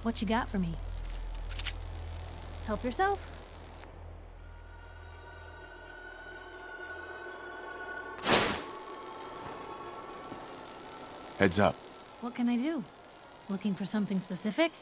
What you got for me? Help yourself. Heads up. What can I do? Looking for something specific?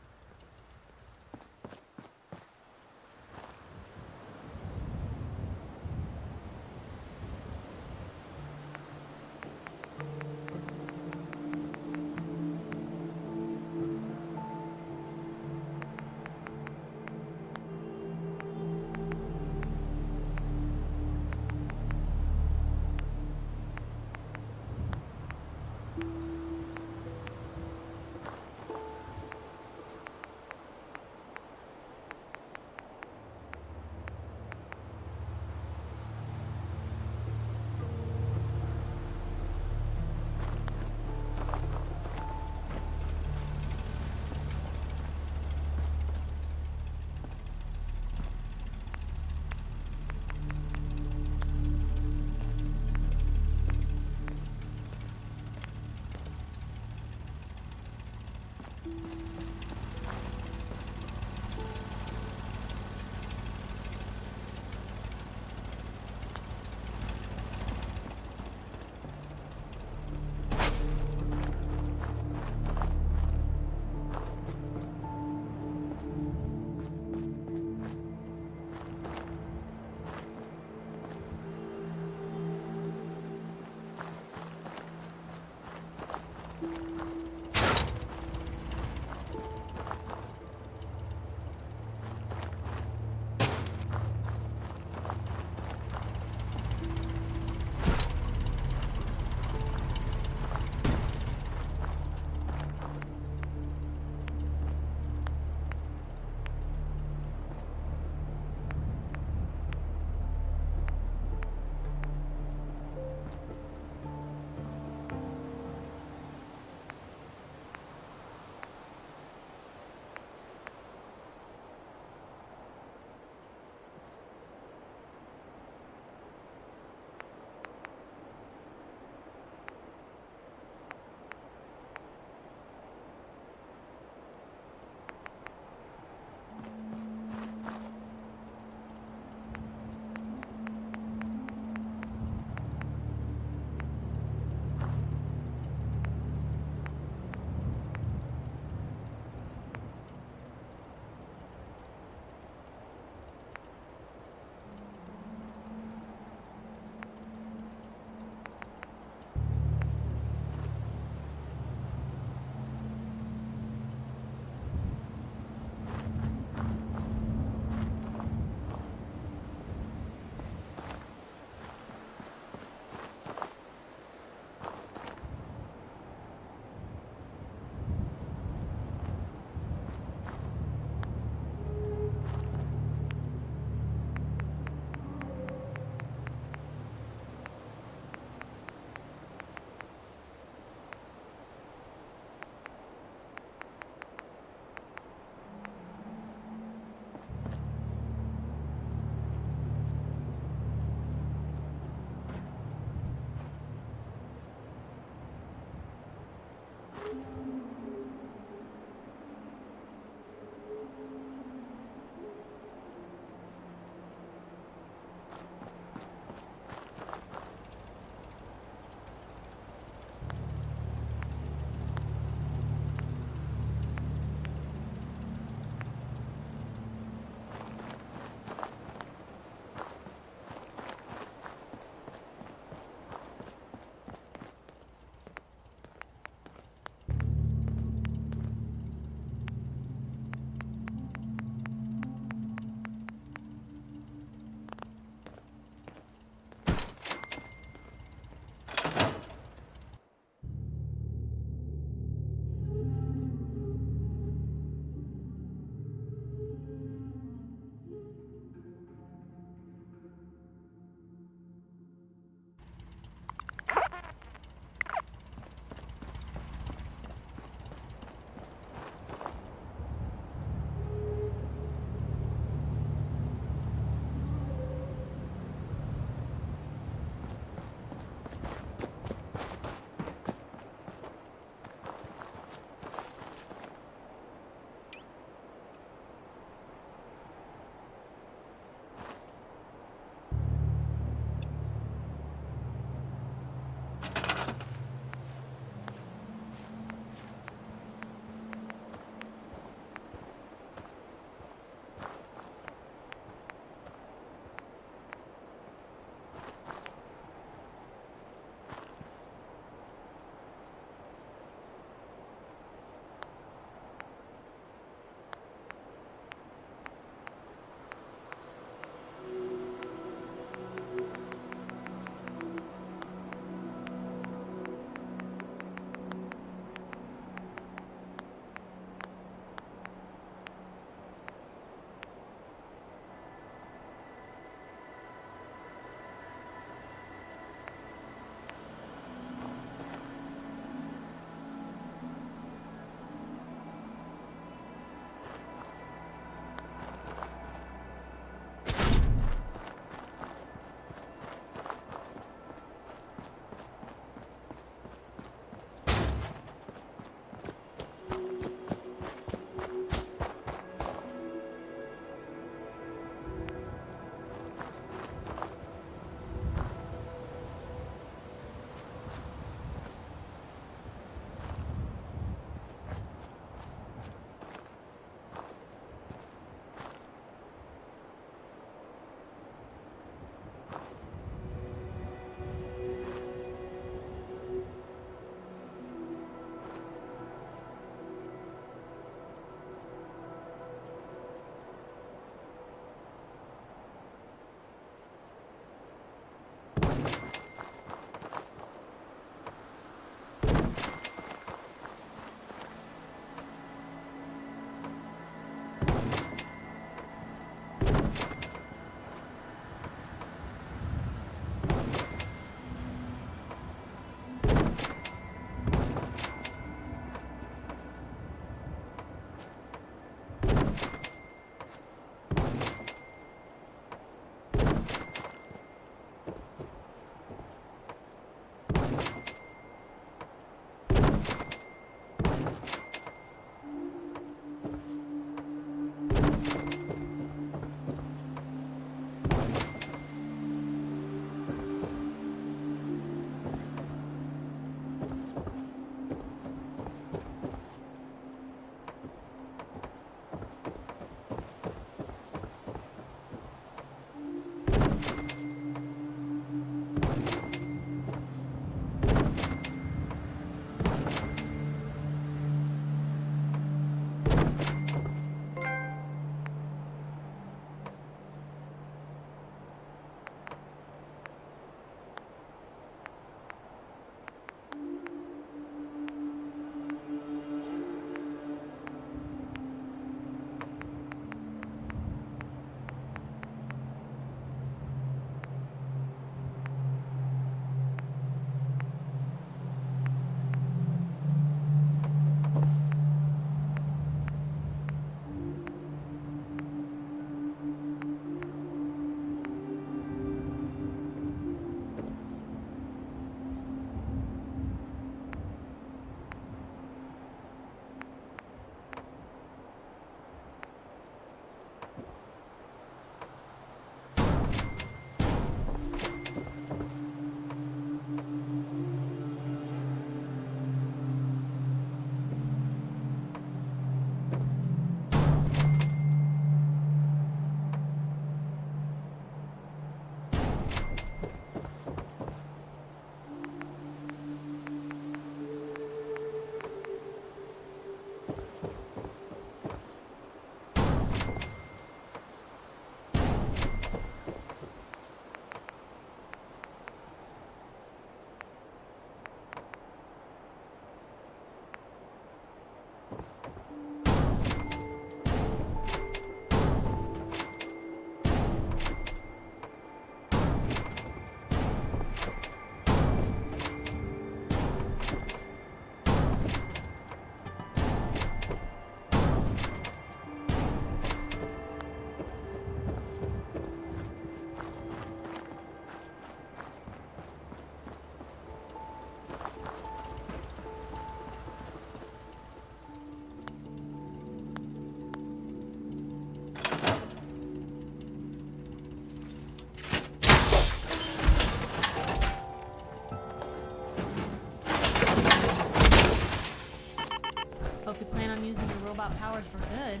got powers for good.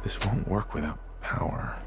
This won't work without power.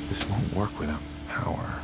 This won't work without power.